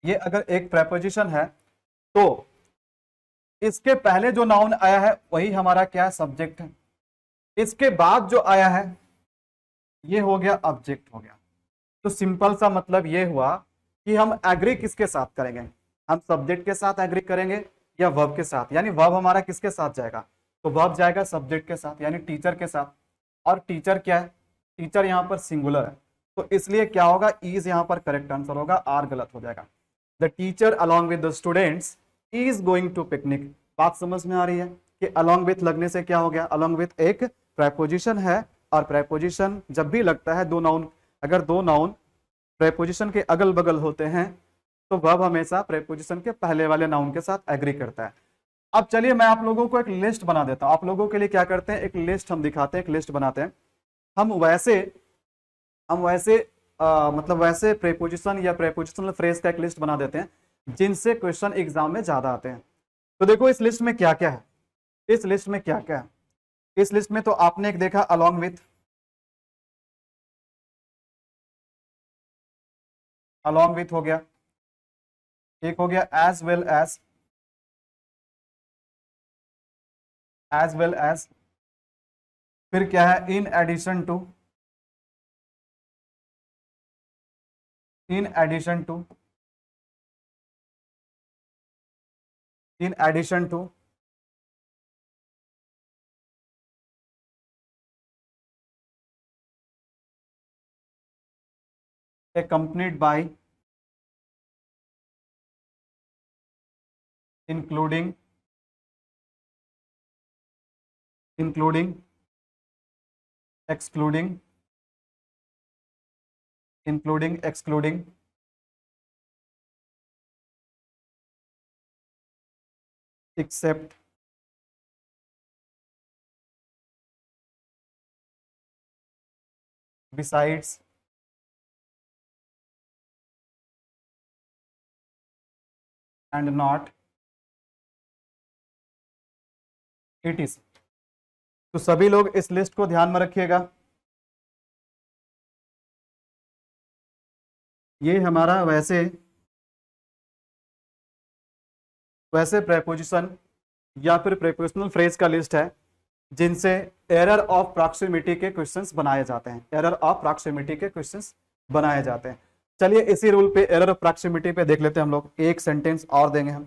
ये अगर एक प्रेपोजिशन है तो इसके पहले जो नाउन आया है वही हमारा क्या सब्जेक्ट है। इसके बाद जो आया है ये हो गया ऑब्जेक्ट हो गया। तो सिंपल सा मतलब ये हुआ कि हम एग्री किसके साथ करेंगे, हम सब्जेक्ट के साथ एग्री करेंगे या वर्ब के साथ। यानी वर्ब हमारा किसके साथ जाएगा, तो वर्ब जाएगा सब्जेक्ट के साथ, यानी टीचर के साथ। और टीचर क्या है, टीचर यहां पर सिंगुलर है, तो इसलिए क्या होगा, इज यहां पर करेक्ट आंसर होगा, आर गलत हो जाएगा। The teacher along with the students is going to picnic. बात समझ में आ रही है कि अलॉन्ग विथ लगने से क्या हो गया, अलॉन्ग विथ एक प्रेपोजिशन है, और प्रेपोजिशन जब भी लगता है दो नाउन, अगर दो नाउन प्रेपोजिशन के अगल बगल होते हैं तो वर्ब हमेशा प्रेपोजिशन के पहले वाले नाउन के साथ एग्री करता है। अब चलिए मैं आप लोगों को एक लिस्ट बना देता हूं। आप लोगों के लिए क्या करते हैं, एक लिस्ट हम दिखाते हैं, एक लिस्ट बनाते हैं। हम वैसे मतलब वैसे प्रेपोजिशन या प्रेपोजिशनल फ्रेज का एक लिस्ट बना देते हैं जिनसे क्वेश्चन एग्जाम में ज्यादा आते हैं। तो देखो इस लिस्ट में क्या क्या है, इस लिस्ट में क्या क्या है। इस लिस्ट में तो आपने एक देखा अलॉन्ग विथ, अलॉन्ग विथ हो गया, एक हो गया एज वेल एज, फिर क्या है in addition to, in addition to, in addition to, accompanied by, including, including, excluding, including, excluding, except, besides, and not, it is। तो सभी लोग इस लिस्ट को ध्यान में रखिएगा। ये हमारा वैसे वैसे प्रेपोजिशन या फिर प्रेपोजिशनल फ्रेज का लिस्ट है जिनसे एरर ऑफ प्रॉक्सिमिटी के क्वेश्चंस बनाए जाते हैं, एरर ऑफ प्रॉक्सिमिटी के क्वेश्चंस बनाए जाते हैं। चलिए इसी रूल पे, एरर ऑफ प्रॉक्सिमिटी पे देख लेते हैं हम लोग। एक सेंटेंस और देंगे हम,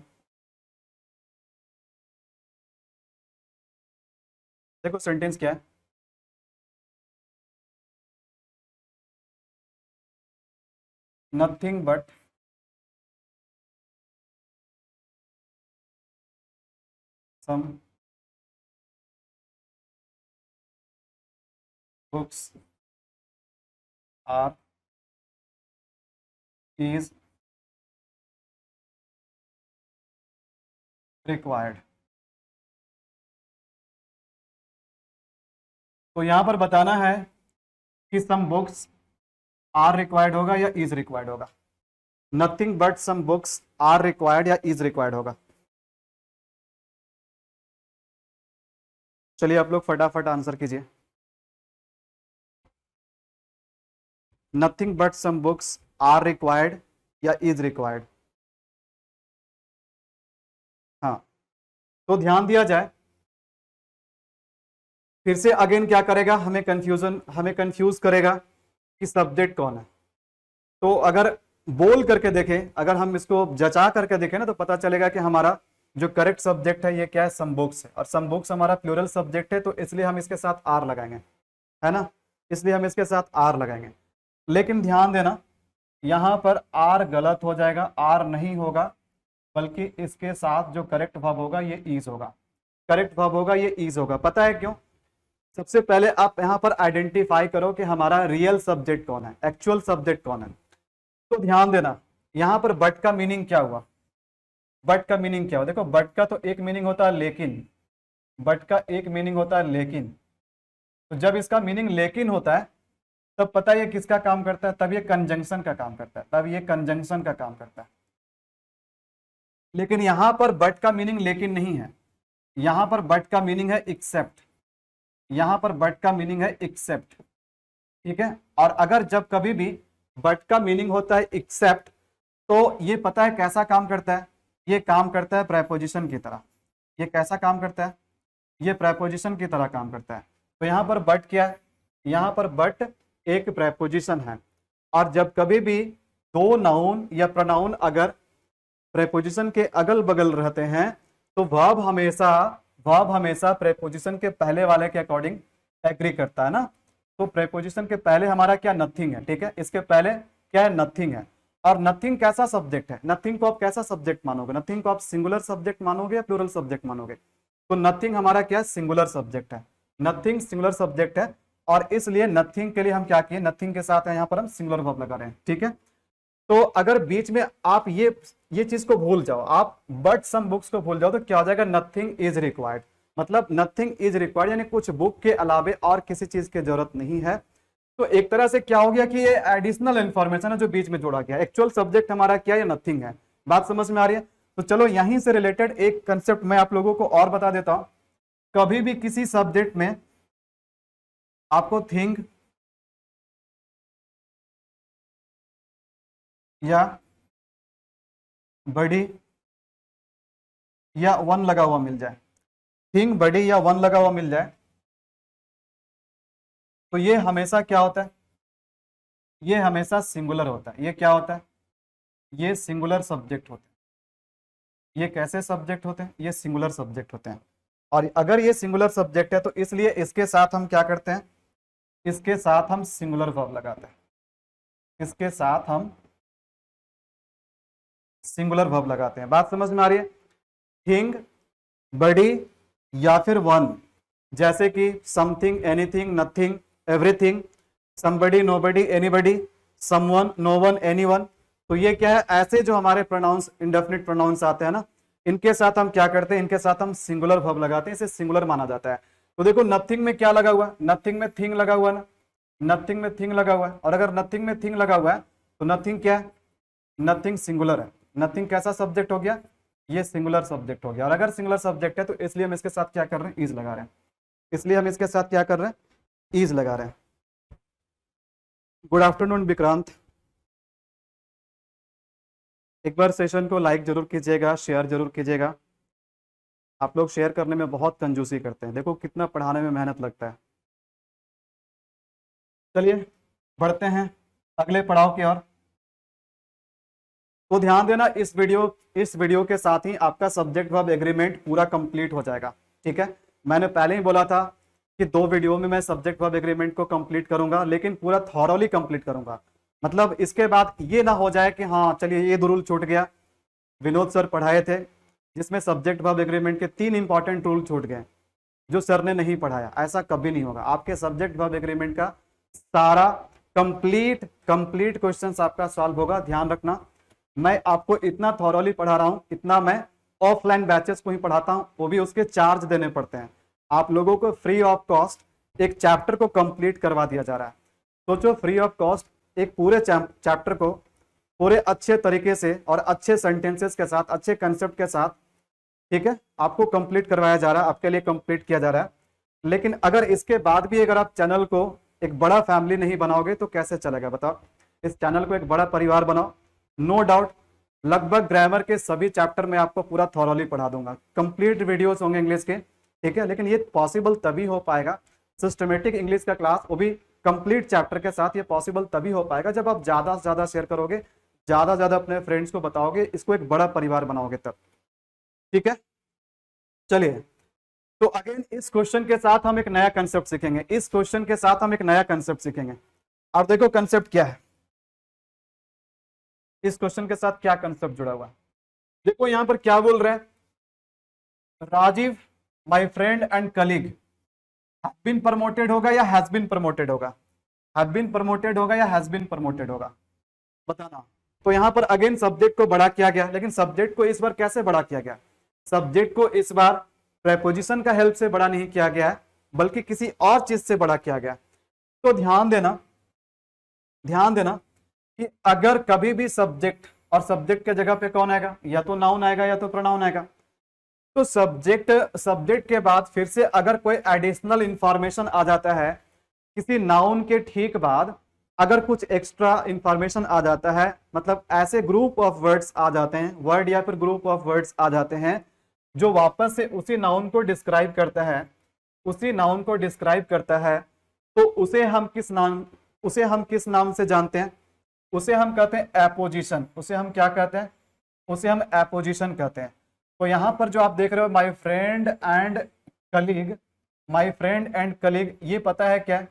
देखो सेंटेंस क्या है, nothing but some books are is required. तो यहां पर बताना है कि सम बुक्स आर रिक्वायर्ड होगा या इज रिक्वायर्ड होगा। Nothing but some books are required या इज रिक्वायर्ड होगा। चलिए आप लोग फटाफट आंसर कीजिए। Nothing but some books are required या इज रिक्वायर्ड। हाँ, तो ध्यान दिया जाए, फिर से अगेन क्या करेगा, हमें कंफ्यूज करेगा कि सब्जेक्ट कौन है। तो अगर बोल करके देखें, अगर हम इसको जचा करके देखें ना, तो पता चलेगा कि हमारा जो करेक्ट सब्जेक्ट है ये क्या है, सम बुक्स है। और सम बुक्स हमारा प्लूरल सब्जेक्ट है, तो इसलिए हम इसके साथ आर लगाएंगे, है ना, इसलिए हम इसके साथ आर लगाएंगे। लेकिन ध्यान देना, यहां पर आर गलत हो जाएगा, आर नहीं होगा, बल्कि इसके साथ जो करेक्ट वर्ब होगा ये इज होगा। करेक्ट वर्ब होगा ये इज होगा। पता है क्यों? सबसे पहले आप यहां पर आइडेंटिफाई करो कि हमारा रियल सब्जेक्ट कौन है, एक्चुअल सब्जेक्ट कौन है। तो ध्यान देना, यहां पर बट का मीनिंग क्या हुआ, बट का मीनिंग क्या हुआ। देखो, बट का तो एक मीनिंग होता है लेकिन, बट का एक मीनिंग होता है लेकिन। तो जब इसका मीनिंग लेकिन होता है, तब पता है ये किसका काम करता है, तब ये कंजंक्शन का काम करता है, तब ये कंजंक्शन का काम करता है। लेकिन यहां पर बट का मीनिंग लेकिन नहीं है, यहां पर बट का मीनिंग है एक्सेप्ट, यहां पर बट का मीनिंग है एक्सेप्ट, ठीक है। और अगर जब कभी भी बट का मीनिंग होता है एक्सेप्ट, तो ये पता है कैसा काम करता है, ये काम करता है प्रेपोजिशन की तरह। ये कैसा काम करता है, ये प्रेपोजिशन की तरह काम करता है। तो यहां पर बट क्या है, यहां पर बट एक प्रेपोजिशन है। और जब कभी भी दो नाउन या प्रोनाउन अगर प्रेपोजिशन के अगल बगल रहते हैं, तो वर्ब हमेशा प्रेपोजिशन के पहले वाले के अकॉर्डिंग एग्री करता है ना। तो प्रेपोजिशन के पहले हमारा क्या, नथिंग है, ठीक है, इसके पहले क्या है, नथिंग है। और नथिंग कैसा सब्जेक्ट है, नथिंग को आप कैसा सब्जेक्ट मानोगे, नथिंग को आप सिंगुलर सब्जेक्ट मानोगे या प्लूरल सब्जेक्ट मानोगे। तो नथिंग हमारा क्या, सिंगुलर सब्जेक्ट है, नथिंग सिंगुलर सब्जेक्ट है। और इसलिए नथिंग के लिए हम क्या किए, नथिंग के साथ यहाँ पर हम सिंगुलर वर्ब लगा रहे हैं, ठीक है। तो अगर बीच में आप ये चीज को भूल जाओ, आप बट सम बुक्स को भूल जाओ, तो क्या हो जाएगा, नथिंग इज रिक्वायर्ड। मतलब नथिंग इज रिक्वायर्ड यानी कुछ बुक के अलावे और किसी चीज की जरूरत नहीं है। तो एक तरह से क्या हो गया कि ये एडिशनल इंफॉर्मेशन है जो बीच में जोड़ा गया। एक्चुअल सब्जेक्ट हमारा क्या है, नथिंग है। बात समझ में आ रही है? तो चलो यहीं से रिलेटेड एक कंसेप्ट मैं आप लोगों को और बता देता हूं। कभी भी किसी सब्जेक्ट में आपको थिंग या बड़ी या वन लगा हुआ मिल जाए, थिंग बड़ी या वन लगा हुआ मिल जाए, तो ये हमेशा क्या होता है, ये हमेशा सिंगुलर होता है। ये क्या होता है, ये सिंगुलर सब्जेक्ट होते हैं। ये कैसे सब्जेक्ट होते हैं, ये सिंगुलर सब्जेक्ट होते हैं। और अगर ये सिंगुलर सब्जेक्ट है, तो इसलिए इसके साथ हम क्या करते हैं, इसके साथ हम सिंगुलर वर्ब लगाते हैं, इसके साथ हम सिंगुलर वर्ब लगाते हैं। बात समझ में आ रही है? थिंग बड़ी या फिर वन, जैसे कि something, anything, nothing, everything, somebody, nobody, anybody, someone, known, anyone. तो ये क्या है, ऐसे जो हमारे प्रोनाउंस, इंडेफिनिट प्रोनाउंस आते हैं ना, इनके साथ हम क्या करते हैं, इनके साथ हम सिंगुलर वर्ब लगाते हैं, इसे सिंगुलर माना जाता है। तो देखो नथिंग में क्या लगा हुआ, नथिंग में थिंग लगा हुआ ना, नथिंग में थिंग लगा हुआ है। और अगर नथिंग में थिंग लगा हुआ है, तो नथिंग क्या है, नथिंग सिंगुलर है। नथिंग कैसा सब्जेक्ट हो गया, ये सिंगुलर सब्जेक्ट हो गया। और अगर सिंगुलर सब्जेक्ट है, तो इसलिए हम इसके साथ क्या कर रहे हैं, इज लगा रहे हैं, इसलिए हम इसके साथ क्या कर रहे हैं, इज लगा रहे हैं। Good afternoon Vikrant. एक बार सेशन को लाइक जरूर कीजिएगा, शेयर जरूर कीजिएगा। आप लोग शेयर करने में बहुत कंजूसी करते हैं, देखो कितना पढ़ाने में मेहनत लगता है। चलिए बढ़ते हैं अगले पड़ाव की ओर। तो ध्यान देना, इस वीडियो के साथ ही आपका सब्जेक्ट वर्ब एग्रीमेंट पूरा कंप्लीट हो जाएगा, ठीक है। मैंने पहले ही बोला था कि 2 वीडियो में मैं सब्जेक्ट वर्ब एग्रीमेंट को कंप्लीट करूंगा, लेकिन पूरा थॉरोली कंप्लीट करूंगा। मतलब इसके बाद ये ना हो जाए कि हाँ चलिए ये 2 रूल छूट गया, विनोद सर पढ़ाए थे जिसमें सब्जेक्ट वर्ब एग्रीमेंट के 3 इंपॉर्टेंट रूल छूट गए जो सर ने नहीं पढ़ाया। ऐसा कभी नहीं होगा। आपके सब्जेक्ट वर्ब एग्रीमेंट का सारा कंप्लीट क्वेश्चंस आपका सॉल्व होगा। ध्यान रखना, मैं आपको इतना थॉरोली पढ़ा रहा हूं, इतना मैं ऑफलाइन बैचेस को ही पढ़ाता हूं, वो भी उसके चार्ज देने पड़ते हैं। आप लोगों को फ्री ऑफ कॉस्ट एक चैप्टर को कंप्लीट करवा दिया जा रहा है। सोचो, फ्री ऑफ कॉस्ट एक पूरे चैप्टर को पूरे अच्छे तरीके से और अच्छे सेंटेंसेस के साथ, अच्छे कंसेप्ट के साथ, ठीक है, आपको कंप्लीट करवाया जा रहा है, आपके लिए कंप्लीट किया जा रहा है। लेकिन अगर इसके बाद भी अगर आप चैनल को एक बड़ा फैमिली नहीं बनाओगे तो कैसे चलेगा बताओ। इस चैनल को एक बड़ा परिवार बनाओ। नो डाउट लगभग ग्रामर के सभी चैप्टर में आपको पूरा थॉरोली पढ़ा दूंगा, कंप्लीट वीडियोस होंगे इंग्लिश के, ठीक है। लेकिन ये पॉसिबल तभी हो पाएगा, सिस्टमेटिक इंग्लिश का क्लास, वो भी कंप्लीट चैप्टर के साथ, ये पॉसिबल तभी हो पाएगा जब आप ज्यादा से ज्यादा शेयर करोगे, ज्यादा से ज्यादा अपने फ्रेंड्स को बताओगे, इसको एक बड़ा परिवार बनाओगे तब, ठीक है। चलिए, तो अगेन इस क्वेश्चन के साथ हम एक नया कंसेप्ट सीखेंगे, इस क्वेश्चन के साथ हम एक नया कंसेप्ट सीखेंगे। अब देखो कंसेप्ट क्या है, इस क्वेश्चन के साथ क्या कंसेप्ट जुड़ा हुआ है। देखो यहां पर क्या बोल रहे हैं, Rajiv my friend and colleague have been promoted होगा या हैज बीन प्रमोटेड होगा, हैव बीन प्रमोटेड होगा या हैज बीन प्रमोटेड होगा, बताना। तो यहां पर अगेन सब्जेक्ट को बड़ा किया गया, लेकिन सब्जेक्ट को इस बार कैसे बड़ा किया गया, सब्जेक्ट को इस बार प्रेपोजिशन का हेल्प से बड़ा नहीं किया गया है, बल्कि किसी और चीज से बड़ा किया गया। तो ध्यान देना कि अगर कभी भी सब्जेक्ट और सब्जेक्ट के जगह पे कौन आएगा, या तो नाउन आएगा या तो प्रोनाउन आएगा। तो सब्जेक्ट के बाद फिर से अगर कोई एडिशनल इंफॉर्मेशन आ जाता है, किसी नाउन के ठीक बाद अगर कुछ एक्स्ट्रा इंफॉर्मेशन आ जाता है, मतलब ऐसे ग्रुप ऑफ वर्ड्स आ जाते हैं, वर्ड या फिर ग्रुप ऑफ वर्ड्स आ जाते हैं जो वापस से उसी नाउन को डिस्क्राइब करता है, तो उसे हम किस नाम से जानते हैं, उसे हम कहते हैं एपोजिशन। उसे हम क्या कहते हैं, उसे हम एपोजिशन कहते हैं। तो यहां पर जो आप देख रहे हो माय फ्रेंड एंड कलीग, ये पता है क्या,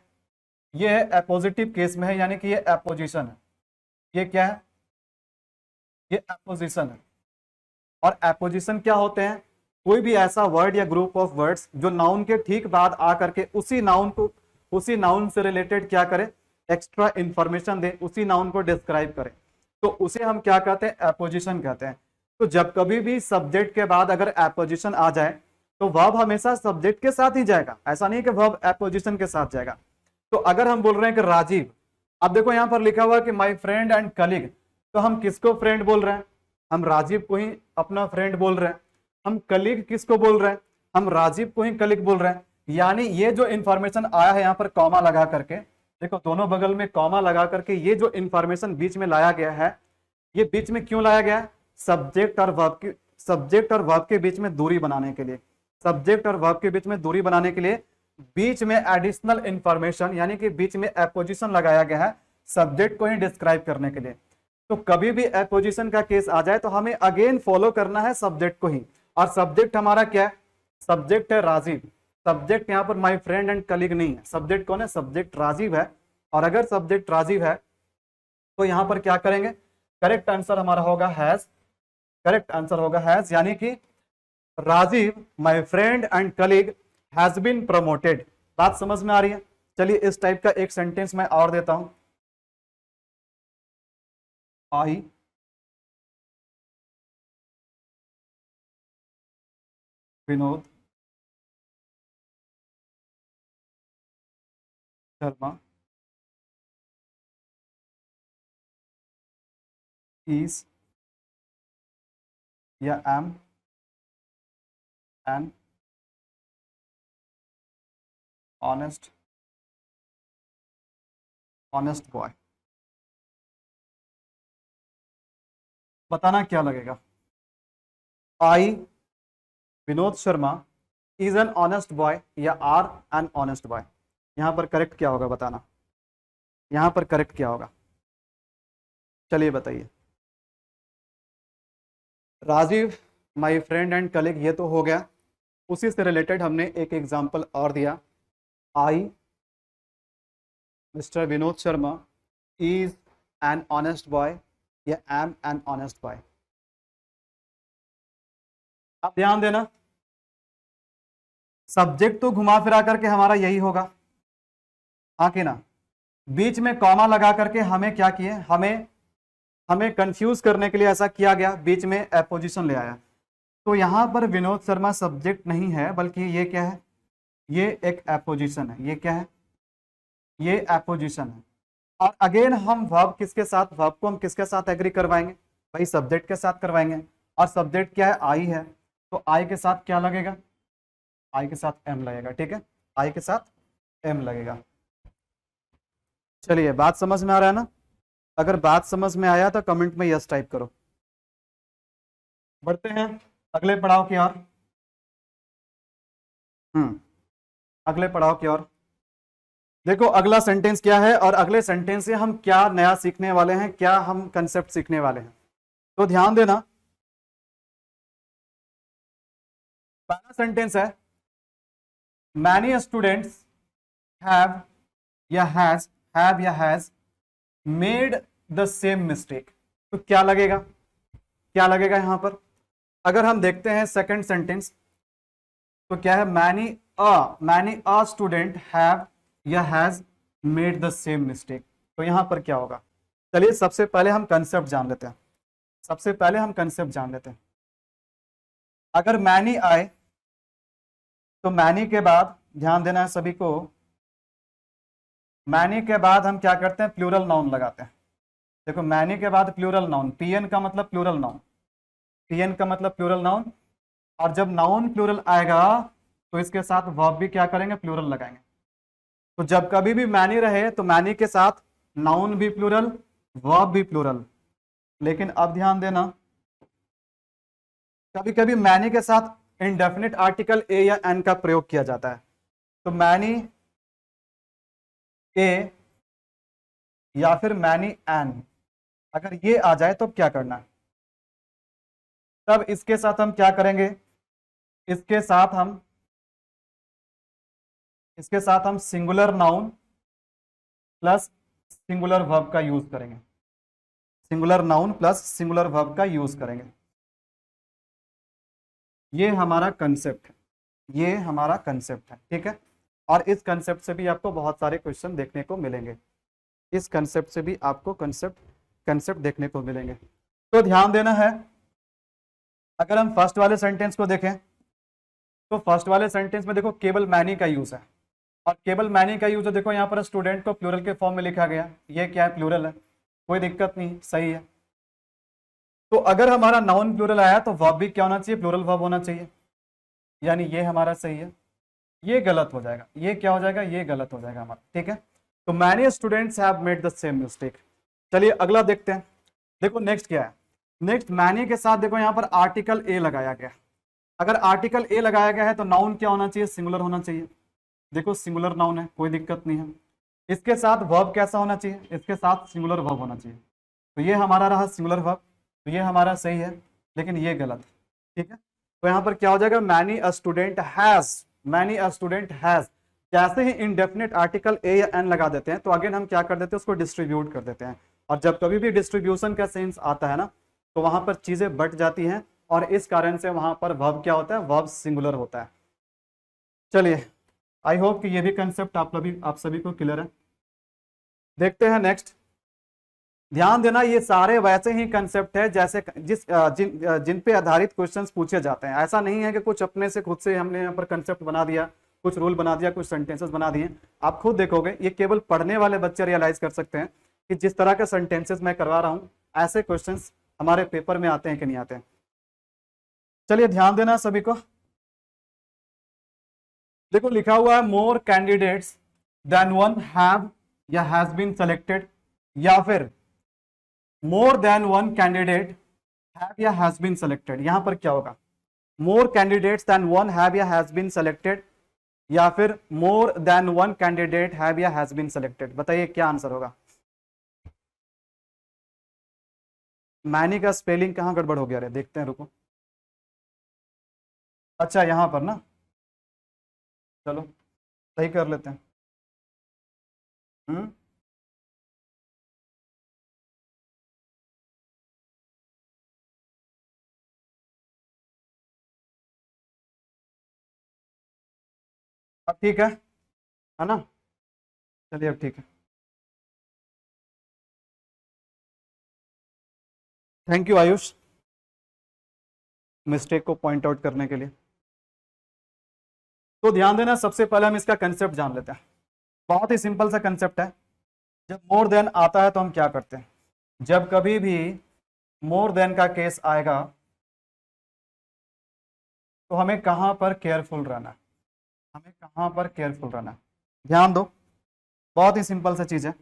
ये है एपोजिटिव केस में है, यानी कि ये एपोजिशन है। ये क्या है, ये एपोजिशन है। और एपोजिशन क्या होते हैं, कोई भी ऐसा वर्ड या ग्रुप ऑफ वर्ड्स जो नाउन के ठीक बाद आकर के उसी नाउन से रिलेटेड क्या करे, एक्स्ट्रा इंफॉर्मेशन दे, उसी नाउन को डिस्क्राइब करे, तो उसे हम क्या कहते हैं, एपोजिशन कहते हैं। तो जब कभी भी सब्जेक्ट के बाद अगर एपोजिशन आ जाए तो वर्ब हमेशा सब्जेक्ट के साथ ही जाएगा, ऐसा नहीं कि वर्ब एपोजिशन के साथ जाएगा। तो अगर हम बोल रहे हैं कि राजीव, अब देखो यहां पर लिखा हुआ कि माय फ्रेंड एंड कलीग, तो हम किसको फ्रेंड बोल रहे हैं, हम राजीव को ही अपना फ्रेंड बोल रहे हैं। हम कलीग किसको बोल रहे हैं, हम राजीव को ही कलीग बोल रहे हैं। यानी ये जो इंफॉर्मेशन आया है यहाँ पर कॉमा लगा करके, देखो दोनों बगल में कॉमा लगा करके, ये जो इंफॉर्मेशन बीच में लाया गया है, ये बीच में क्यों लाया गया है, सब्जेक्ट और वर्ब के बीच में दूरी बनाने के लिए, सब्जेक्ट और वर्ब के बीच में दूरी बनाने के लिए बीच में एडिशनल इंफॉर्मेशन, यानी कि बीच में एपोजिशन लगाया गया है सब्जेक्ट को ही डिस्क्राइब करने के लिए। तो कभी भी एपोजिशन का केस आ जाए तो हमें अगेन फॉलो करना है सब्जेक्ट को ही, और सब्जेक्ट हमारा क्या है, सब्जेक्ट है राजीव। सब्जेक्ट यहाँ पर माय फ्रेंड एंड कलीग नहीं है, सब्जेक्ट कौन है, सब्जेक्ट राजीव है। और अगर सब्जेक्ट राजीव है तो यहां पर क्या करेंगे, करेक्ट आंसर हमारा होगा हैज, करेक्ट आंसर होगा हैज, यानी कि Rajiv my friend and colleague has been promoted. बात समझ में आ रही है। चलिए इस टाइप का एक सेंटेंस मैं और देता हूं, आई विनोद शर्मा is या am an honest boy। बताना क्या लगेगा, आई Vinod Sharma is an honest boy या आर एन ऑनेस्ट बॉय। यहां पर करेक्ट क्या होगा, बताना यहां पर करेक्ट क्या होगा, चलिए बताइए। Rajiv my friend and colleague, ये तो हो गया। उसी से रिलेटेड हमने एक एग्जांपल और दिया, आई mister Vinod Sharma is an honest boy या एम एन ऑनेस्ट बॉय। अब ध्यान देना, सब्जेक्ट तो घुमा फिरा करके हमारा यही होगा, हाँ कि ना, बीच में कॉमा लगा करके हमें क्या किए, हमें हमें कंफ्यूज करने के लिए ऐसा किया गया, बीच में एपोजिशन ले आया। तो यहां पर विनोद शर्मा सब्जेक्ट नहीं है, बल्कि ये क्या है, ये एक एपोजिशन है। ये क्या है, ये एपोजिशन है। और अगेन हम वर्ब किसके साथ, वर्ब को हम किसके साथ एग्री करवाएंगे, भाई सब्जेक्ट के साथ करवाएंगे। और सब्जेक्ट क्या है, आई है, तो आई के साथ क्या लगेगा, आई के साथ एम लगेगा। ठीक है, आई के साथ एम लगेगा। चलिए, बात समझ में आ रहा है ना? अगर बात समझ में आया तो कमेंट में यस टाइप करो। बढ़ते हैं अगले पड़ाव की ओर। अगले पड़ाव की ओर देखो, अगला सेंटेंस क्या है और अगले सेंटेंस से हम क्या नया सीखने वाले हैं, क्या हम कंसेप्ट सीखने वाले हैं। तो ध्यान देना, पहला सेंटेंस है मैनी स्टूडेंट्स हैव या has made the same mistake. तो क्या लगेगा, क्या लगेगा यहां पर? अगर हम देखते हैं सेकंड सेंटेंस, तो क्या है, मैनी अ स्टूडेंट हैव या has made the same mistake. तो यहां पर क्या होगा, चलिए सबसे पहले हम कंसेप्ट जान लेते हैं। सबसे पहले हम कंसेप्ट जान लेते हैं। अगर मैनी आए तो मैनी के बाद ध्यान देना है सभी को, मैनी के बाद हम क्या करते हैं, प्लूरल नाउन लगाते हैं। देखो, मैनी के बाद प्लूरल नाउन, पीएन का मतलब प्लूरल नाउन, पीएन का मतलब प्लूरल नाउन। और जब नाउन प्लूरल आएगा तो इसके साथ वर्ब भी क्या करेंगे, प्लूरल लगाएंगे। तो जब कभी भी मैनी रहे तो मैनी के साथ नाउन भी प्लूरल, वर्ब भी प्लूरल। लेकिन अब ध्यान देना, कभी कभी मैनी के साथ इंडेफिनिट आर्टिकल ए या एन का प्रयोग किया जाता है। तो मैनी ए या फिर मैनी एन, अगर ये आ जाए तो क्या करना है, तब इसके साथ हम क्या करेंगे, इसके साथ हम singular noun plus singular verb का यूज करेंगे। Singular noun plus singular verb का यूज करेंगे। ये हमारा कंसेप्ट है, ये हमारा कंसेप्ट है। ठीक है, और इस कंसेप्ट से भी आपको बहुत सारे क्वेश्चन देखने को मिलेंगे। इस कंसेप्ट से भी आपको कंसेप्ट कंसेप्ट देखने को मिलेंगे। तो ध्यान देना है, अगर हम फर्स्ट वाले सेंटेंस को देखें तो फर्स्ट वाले सेंटेंस में देखो केवल मैनी का यूज है, और केवल मैनी का यूज है। देखो यहाँ पर स्टूडेंट को प्लूरल के फॉर्म में लिखा गया, ये क्या है, प्लूरल है, कोई दिक्कत नहीं, सही है। तो अगर हमारा नाउन प्लूरल आया तो वर्ब भी क्या होना चाहिए, प्लूरल वर्ब होना चाहिए, यानी ये हमारा सही है। ये गलत हो जाएगा, ये क्या हो जाएगा, ये गलत हो जाएगा हमारा। ठीक है, तो many students have made the same mistake. चलिए अगला देखते हैं। देखो नेक्स्ट क्या है, नेक्स्ट मैनी के साथ देखो यहाँ पर आर्टिकल ए लगाया गया। अगर आर्टिकल ए लगाया गया है तो नाउन क्या होना चाहिए, सिंगुलर होना चाहिए। देखो सिंगुलर नाउन है, कोई दिक्कत नहीं है। इसके साथ वर्ब कैसा होना चाहिए, इसके साथ सिंगुलर वर्ब होना चाहिए। तो ये हमारा रहा सिंगुलर वर्ब, तो ये हमारा सही है, लेकिन ये गलत है। ठीक है, तो यहाँ पर क्या हो जाएगा, many a student has, many a student has. जैसे ही इंडेफिनिट आर्टिकल ए या एन लगा देते हैं तो अगेन हम क्या कर देते हैं, उसको डिस्ट्रीब्यूट कर देते हैं। और जब कभी भी डिस्ट्रीब्यूशन का सेंस आता है ना, तो वहां पर चीजें बट जाती हैं, और इस कारण से वहां पर वर्ब क्या होता है, वर्ब सिंगुलर होता है। चलिए, आई होप कि ये भी कंसेप्ट आप सभी को क्लियर है। देखते हैं नेक्स्ट। ध्यान देना, ये सारे वैसे ही कंसेप्ट है जैसे जिन पे आधारित क्वेश्चंस पूछे जाते हैं। ऐसा नहीं है कि कुछ अपने से खुद से हमने यहाँ पर कंसेप्ट बना दिया, कुछ रूल बना दिया, कुछ सेंटेंसेस बना दिए। आप खुद देखोगे, ये केवल पढ़ने वाले बच्चे रियलाइज कर सकते हैं कि जिस तरह के सेंटेंसेस मैं करवा रहा हूँ, ऐसे क्वेश्चंस हमारे पेपर में आते हैं कि नहीं आते हैं। चलिए ध्यान देना सभी को। देखो लिखा हुआ है more candidates than one have या हैज बीन सेलेक्टेड, या फिर more than one candidate have या हैज बीन सेलेक्टेड। यहां पर क्या होगा, more candidates than one have या हैज बीन सेलेक्टेड, या फिर more than one candidate have या हैज बीन सेलेक्टेड। बताइए क्या आंसर होगा। मैनी का स्पेलिंग कहां गड़बड़ हो गया रे, देखते हैं, रुको। अच्छा यहां पर ना, चलो सही कर लेते हैं। हम्म अब ठीक है ना? चलिए अब ठीक है। थैंक यू आयुष, मिस्टेक को पॉइंट आउट करने के लिए। तो ध्यान देना, सबसे पहले हम इसका कंसेप्ट जान लेते हैं। बहुत ही सिंपल सा कंसेप्ट है। जब मोर देन आता है तो हम क्या करते हैं? जब कभी भी मोर देन का केस आएगा तो हमें कहां पर केयरफुल रहना है? हमें कहां पर केयरफुल रहना है? ध्यान दो, बहुत ही सिंपल सा चीज है।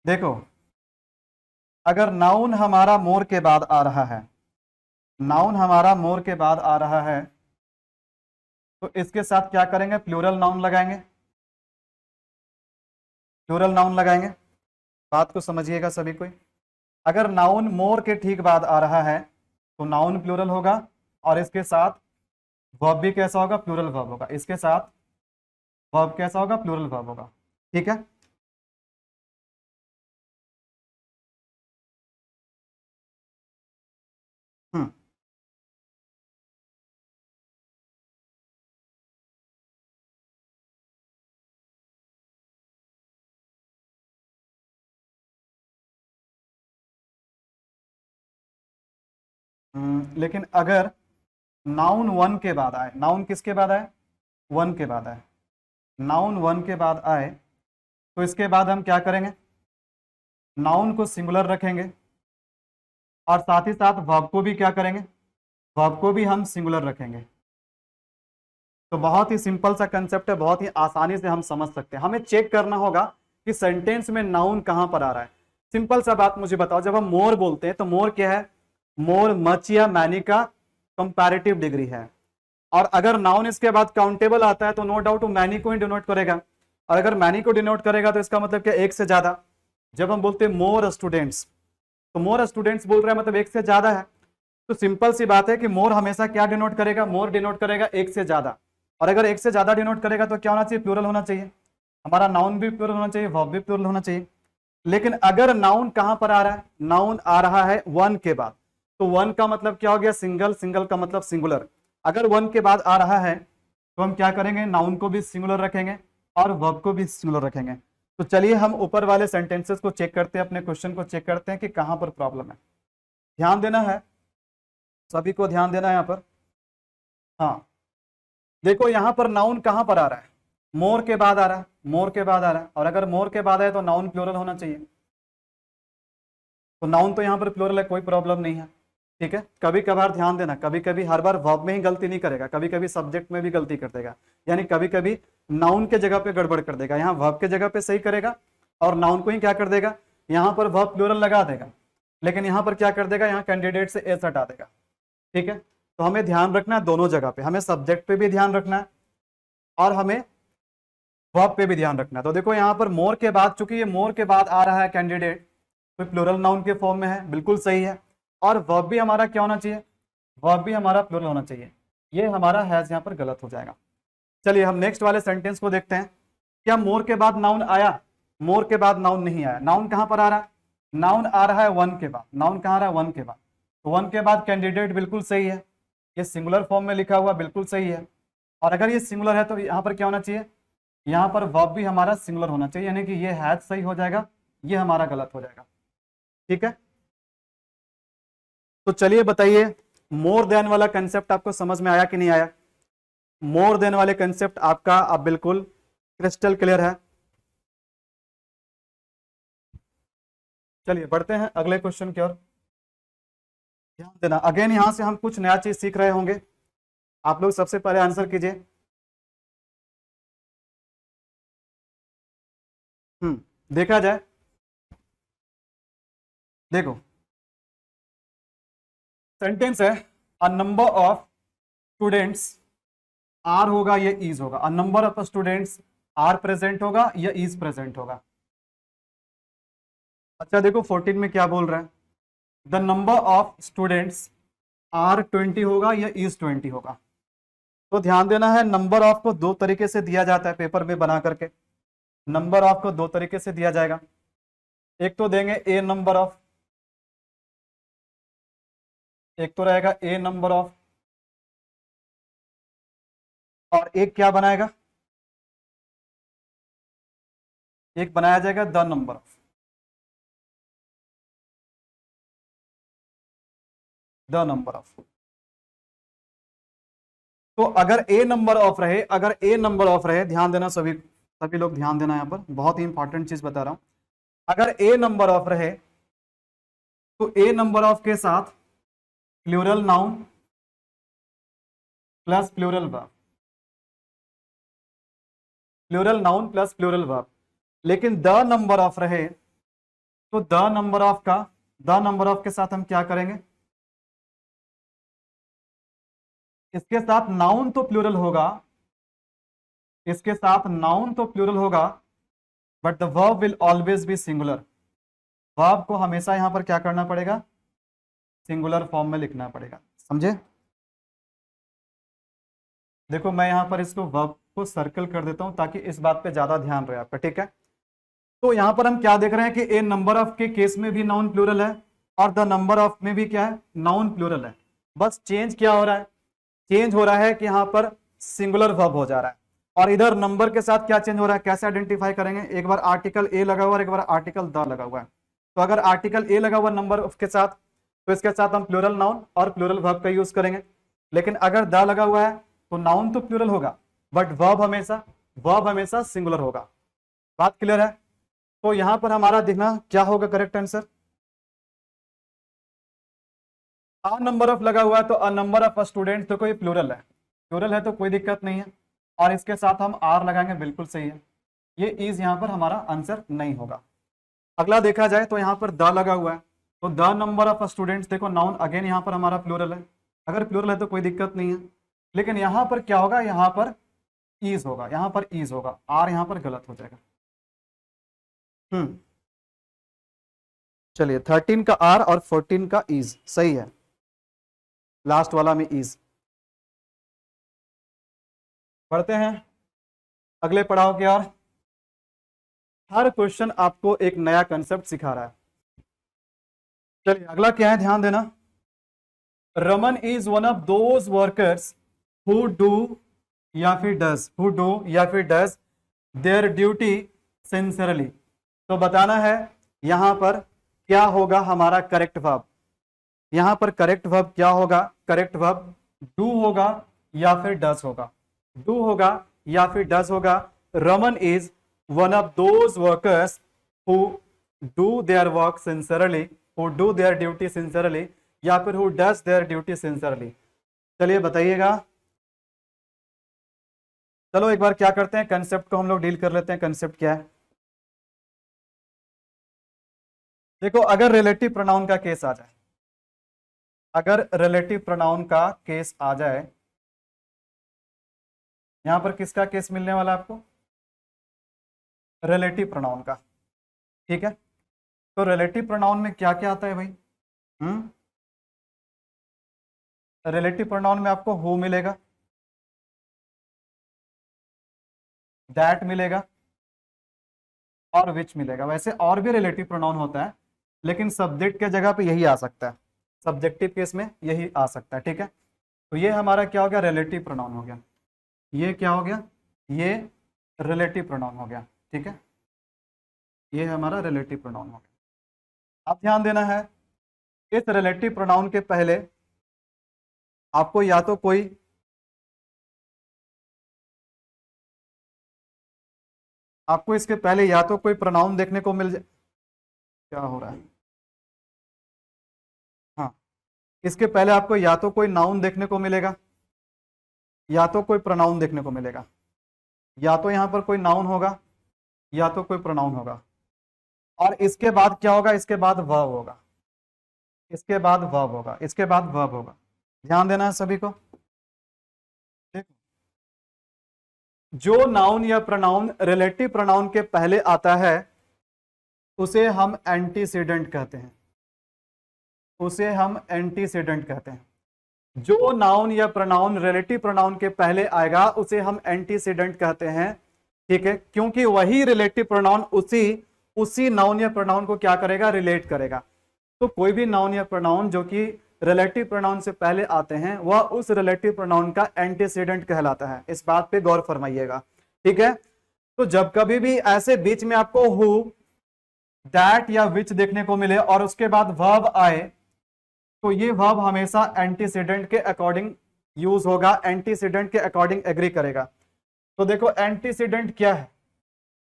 देखो, अगर नाउन हमारा मोर के बाद आ रहा है, नाउन हमारा मोर के बाद आ रहा है, तो इसके साथ क्या करेंगे? प्लूरल नाउन लगाएंगे। प्लूरल नाउन लगाएंगे। बात को समझिएगा सभी कोई। अगर नाउन मोर के ठीक बाद आ रहा है तो नाउन प्लूरल होगा, और इसके साथ वर्ब भी कैसा होगा? प्लूरल वर्ब होगा। इसके साथ वर्ब कैसा होगा? प्लूरल वर्ब होगा। ठीक है। हम्म लेकिन अगर नाउन वन के बाद आए, नाउन किसके बाद आए? वन के बाद आए। नाउन वन के बाद आए तो इसके बाद हम क्या करेंगे? नाउन को सिंगुलर रखेंगे, और साथ ही साथ वर्ब को भी क्या करेंगे? वर्ब को भी हम सिंगुलर रखेंगे। तो बहुत ही सिंपल सा कंसेप्ट है, बहुत ही आसानी से हम समझ सकते हैं। हमें चेक करना होगा कि सेंटेंस में नाउन कहां पर आ रहा है। सिंपल सा बात मुझे बताओ, जब हम मोर बोलते हैं तो मोर क्या है? मोर, मच या मैनी का कंपैरेटिव डिग्री है। और अगर नाउन इसके बाद काउंटेबल आता है तो नो डाउट वो मैनी को ही डिनोट करेगा, और अगर मैनी को डिनोट करेगा तो इसका मतलब क्या? एक से ज्यादा। जब हम बोलते हैं मोर स्टूडेंट्स, तो मोर स्टूडेंट्स बोल रहे हैं मतलब एक से ज्यादा है। तो सिंपल सी बात है कि मोर हमेशा क्या डिनोट करेगा? मोर डिनोट करेगा एक से ज्यादा। और अगर एक से ज्यादा डिनोट करेगा तो क्या होना चाहिए? प्लूरल होना चाहिए। हमारा नाउन भी प्लूरल होना चाहिए, वर्ब भी प्लूरल होना चाहिए। लेकिन अगर नाउन कहां पर आ रहा है? नाउन आ रहा है वन के बाद, तो वन का मतलब क्या हो गया? सिंगल, सिंगल का मतलब सिंगुलर। अगर वन के बाद आ रहा है तो हम क्या करेंगे? नाउन को भी सिंगुलर रखेंगे और वर्ब को भी सिंगुलर रखेंगे। तो चलिए हम ऊपर वाले सेंटेंसेस को चेक करते हैं, अपने क्वेश्चन को चेक करते हैं कि कहां पर प्रॉब्लम है। ध्यान देना है, सभी को ध्यान देना है यहाँ पर। हाँ, देखो यहां पर नाउन कहां पर आ रहा है? मोर के बाद आ रहा है, मोर के बाद आ रहा है। और अगर मोर के बाद आए तो नाउन प्लूरल होना चाहिए। तो नाउन तो यहाँ पर प्लूरल है, कोई प्रॉब्लम नहीं है। ठीक है। कभी कभार ध्यान देना, कभी कभी हर बार वर्ब में ही गलती नहीं करेगा, कभी कभी सब्जेक्ट में भी गलती कर देगा। यानी कभी कभी नाउन के जगह पे गड़बड़ कर देगा, यहाँ वर्ब के जगह पे सही करेगा और नाउन को ही क्या कर देगा? यहाँ पर वर्ब प्लूरल लगा देगा, लेकिन यहाँ पर क्या कर देगा? यहाँ कैंडिडेट से एस हटा देगा। ठीक है। तो हमें ध्यान रखना है दोनों जगह पे, हमें सब्जेक्ट पे भी ध्यान रखना है और हमें वर्ब पे भी ध्यान रखना है। तो देखो यहाँ पर मोर के बाद, चूंकि ये मोर के बाद आ रहा है कैंडिडेट, तो प्लूरल नाउन के फॉर्म में है, बिल्कुल सही है। और वर्ब भी हमारा क्या होना चाहिए? वर्ब भी हमारा प्लूरल होना चाहिए। ये हमारा हैज यहाँ पर गलत हो जाएगा। चलिए हम नेक्स्ट वाले सेंटेंस को देखते हैं। क्या मोर के बाद नाउन आया? मोर के बाद नाउन नहीं आया। नाउन कहां पर आ रहा है? नाउन आ रहा है वन के बाद। नाउन कहां आ रहा है? वन के बाद। तो वन के बाद कैंडिडेट बिल्कुल सही है, ये सिंगुलर फॉर्म में लिखा हुआ बिल्कुल सही है। और अगर ये सिंगुलर है तो यहाँ पर क्या होना चाहिए? यहाँ पर वर्ब भी हमारा सिंगुलर होना चाहिए, यानी कि ये हैज सही हो जाएगा, ये हमारा गलत हो जाएगा। ठीक है। तो चलिए बताइए, मोर देन वाला कंसेप्ट आपको समझ में आया कि नहीं आया? मोर देन वाले कंसेप्ट आपका अब बिल्कुल क्रिस्टल क्लियर है? चलिए बढ़ते हैं अगले क्वेश्चन की ओर। ध्यान देना, अगेन यहां से हम कुछ नया चीज सीख रहे होंगे। आप लोग सबसे पहले आंसर कीजिए। देखा जाए, देखो सेंटेंस है, a number of students, are होगा या इज होगा? A number of students are present होगा या इज प्रेजेंट होगा? अच्छा देखो 14 में क्या बोल रहा है? The number of students are 20 होगा या इज 20 होगा? तो ध्यान देना है, नंबर ऑफ को दो तरीके से दिया जाता है पेपर में बना करके। नंबर ऑफ को दो तरीके से दिया जाएगा। एक तो देंगे ए नंबर ऑफ, एक तो रहेगा ए नंबर ऑफ, और एक क्या बनाएगा? एक बनाया जाएगा the number of. The number of. तो अगर ए नंबर ऑफ रहे, अगर ए नंबर ऑफ रहे, ध्यान देना सभी सभी लोग ध्यान देना, यहां पर बहुत ही इंपॉर्टेंट चीज बता रहा हूं। अगर ए नंबर ऑफ रहे तो ए नंबर ऑफ के साथ plural noun plus plural verb, plural noun plus plural verb. लेकिन द नंबर ऑफ रहे तो द नंबर ऑफ के साथ हम क्या करेंगे, इसके साथ नाउन तो प्लूरल होगा, इसके साथ नाउन तो प्लूरल होगा, but the verb will always be singular. Verb को हमेशा यहां पर क्या करना पड़ेगा, सिंगुलर फॉर्म में लिखना पड़ेगा, समझे। देखो मैं यहां पर इसको वर्ब को सर्कल कर देता हूं ताकि इस बात पे ज्यादा ध्यान रहे आपका, ठीक है। तो यहां पर हम क्या देख रहे हैं कि ए नंबर ऑफ के केस में भी नाउन प्लूरल है और द नंबर ऑफ में भी क्या है, नाउन प्लूरल है। बस चेंज क्या हो रहा है, चेंज हो रहा है कि यहां पर सिंगुलर वर्ब हो जा रहा है और इधर नंबर के साथ क्या चेंज हो रहा है, कैसे आइडेंटिफाई करेंगे, एक बार आर्टिकल ए लगा हुआ है, एक बार आर्टिकल द लगा हुआ है। तो अगर आर्टिकल ए लगा हुआ नंबर ऑफ के साथ तो इसके साथ हम प्लूरल नाउन और प्लूरल वर्ब का यूज करेंगे। लेकिन अगर द लगा हुआ है तो नाउन तो प्लूरल होगा बट वर्ब हमेशा सिंगुलर होगा। बात क्लियर है। तो यहां पर हमारा देखना क्या होगा correct answer, a number of लगा हुआ है तो अ नंबर ऑफ स्टूडेंट, तो कोई प्लूरल है तो कोई दिक्कत नहीं है और इसके साथ हम आर लगाएंगे, बिल्कुल सही है। ये इज यहां पर हमारा आंसर नहीं होगा। अगला देखा जाए तो यहां पर द लगा हुआ है तो द नंबर ऑफ स्टूडेंट्स, देखो नाउन अगेन यहां पर हमारा प्लूरल है, अगर प्लूरल है तो कोई दिक्कत नहीं है। लेकिन यहां पर क्या होगा, यहां पर ईज होगा, यहां पर ईज होगा, आर यहां पर गलत हो जाएगा। चलिए 13 का आर और 14 का ईज सही है, लास्ट वाला में ईज। पढ़ते हैं अगले पड़ाव की ओर। हर क्वेश्चन आपको एक नया कंसेप्ट सिखा रहा है। चलिए अगला क्या है, ध्यान देना। Raman is one of those workers who do या फिर डज देयर ड्यूटी सिंसियरली। तो बताना है यहां पर क्या होगा हमारा करेक्ट वर्ब, यहां पर करेक्ट वर्ब क्या होगा, करेक्ट वर्ब डू होगा या फिर डज होगा, डू होगा या फिर डज होगा। Raman is one of those workers who do their work sincerely, who do their duty sincerely, या फिर who does their duty sincerely. चलिए बताइएगा। चलो एक बार क्या करते हैं, कंसेप्ट को हम लोग डील कर लेते हैं। कंसेप्ट क्या है, देखो अगर रिलेटिव प्रोनाउन का केस आ जाए, अगर रिलेटिव प्रोनाउन का केस आ जाए, यहां पर किसका केस मिलने वाला है आपको, रिलेटिव प्रोनाउन का, ठीक है। तो रिलेटिव प्रोनाउन में क्या क्या आता है भाई, रिलेटिव प्रोनाउन में आपको हु मिलेगा, दैट मिलेगा और विच मिलेगा। वैसे और भी रिलेटिव प्रोनाउन होता है लेकिन सब्जेक्ट के जगह पे यही आ सकता है, सब्जेक्टिव केस में यही आ सकता है, ठीक है। तो ये हमारा क्या हो गया, रिलेटिव प्रोनाउन हो गया। ये क्या हो गया, ये रिलेटिव प्रोनाउन हो गया, ठीक है। ये हमारा रिलेटिव प्रोनाउन हो गया। अब ध्यान देना है, इस रिलेटिव प्रोनाउन के पहले आपको या तो कोई आपको इसके पहले या तो कोई प्रोनाउन देखने को मिल जाए, क्या हो रहा है, हाँ, इसके पहले आपको या तो कोई नाउन देखने को मिलेगा या तो कोई प्रोनाउन देखने को मिलेगा, या तो यहां पर कोई नाउन होगा या तो कोई प्रोनाउन होगा और इसके बाद क्या होगा, इसके बाद वर्ब होगा, इसके बाद वर्ब होगा, इसके बाद वर्ब होगा। ध्यान देना है सभी को। देखो जो नाउन या प्रोनाउन रिलेटिव प्रोनाउन के पहले आता है उसे हम एंटीसीडेंट कहते हैं, उसे हम एंटीसीडेंट कहते हैं। जो नाउन या प्रोनाउन रिलेटिव प्रोनाउन के पहले आएगा उसे हम एंटीसीडेंट कहते हैं, ठीक है, क्योंकि वही रिलेटिव प्रोनाउन उसी नाउन या प्रोनाउन को क्या करेगा, रिलेट करेगा। तो कोई भी नाउन या प्रोनाउन जो कि रिलेटिव प्रोनाउन से पहले आते हैं वह उस रिलेटिव प्रोनाउन का एंटीसीडेंट कहलाता है। इस बात पे गौर फरमाइएगा, ठीक है। तो जब कभी भी ऐसे बीच में आपको हु, दैट या विच देखने को मिले और उसके बाद वर्ब आए तो ये वर्ब हमेशा एंटीसीडेंट के अकॉर्डिंग यूज होगा, एंटीसीडेंट के अकॉर्डिंग एग्री करेगा। तो देखो एंटीसीडेंट क्या है,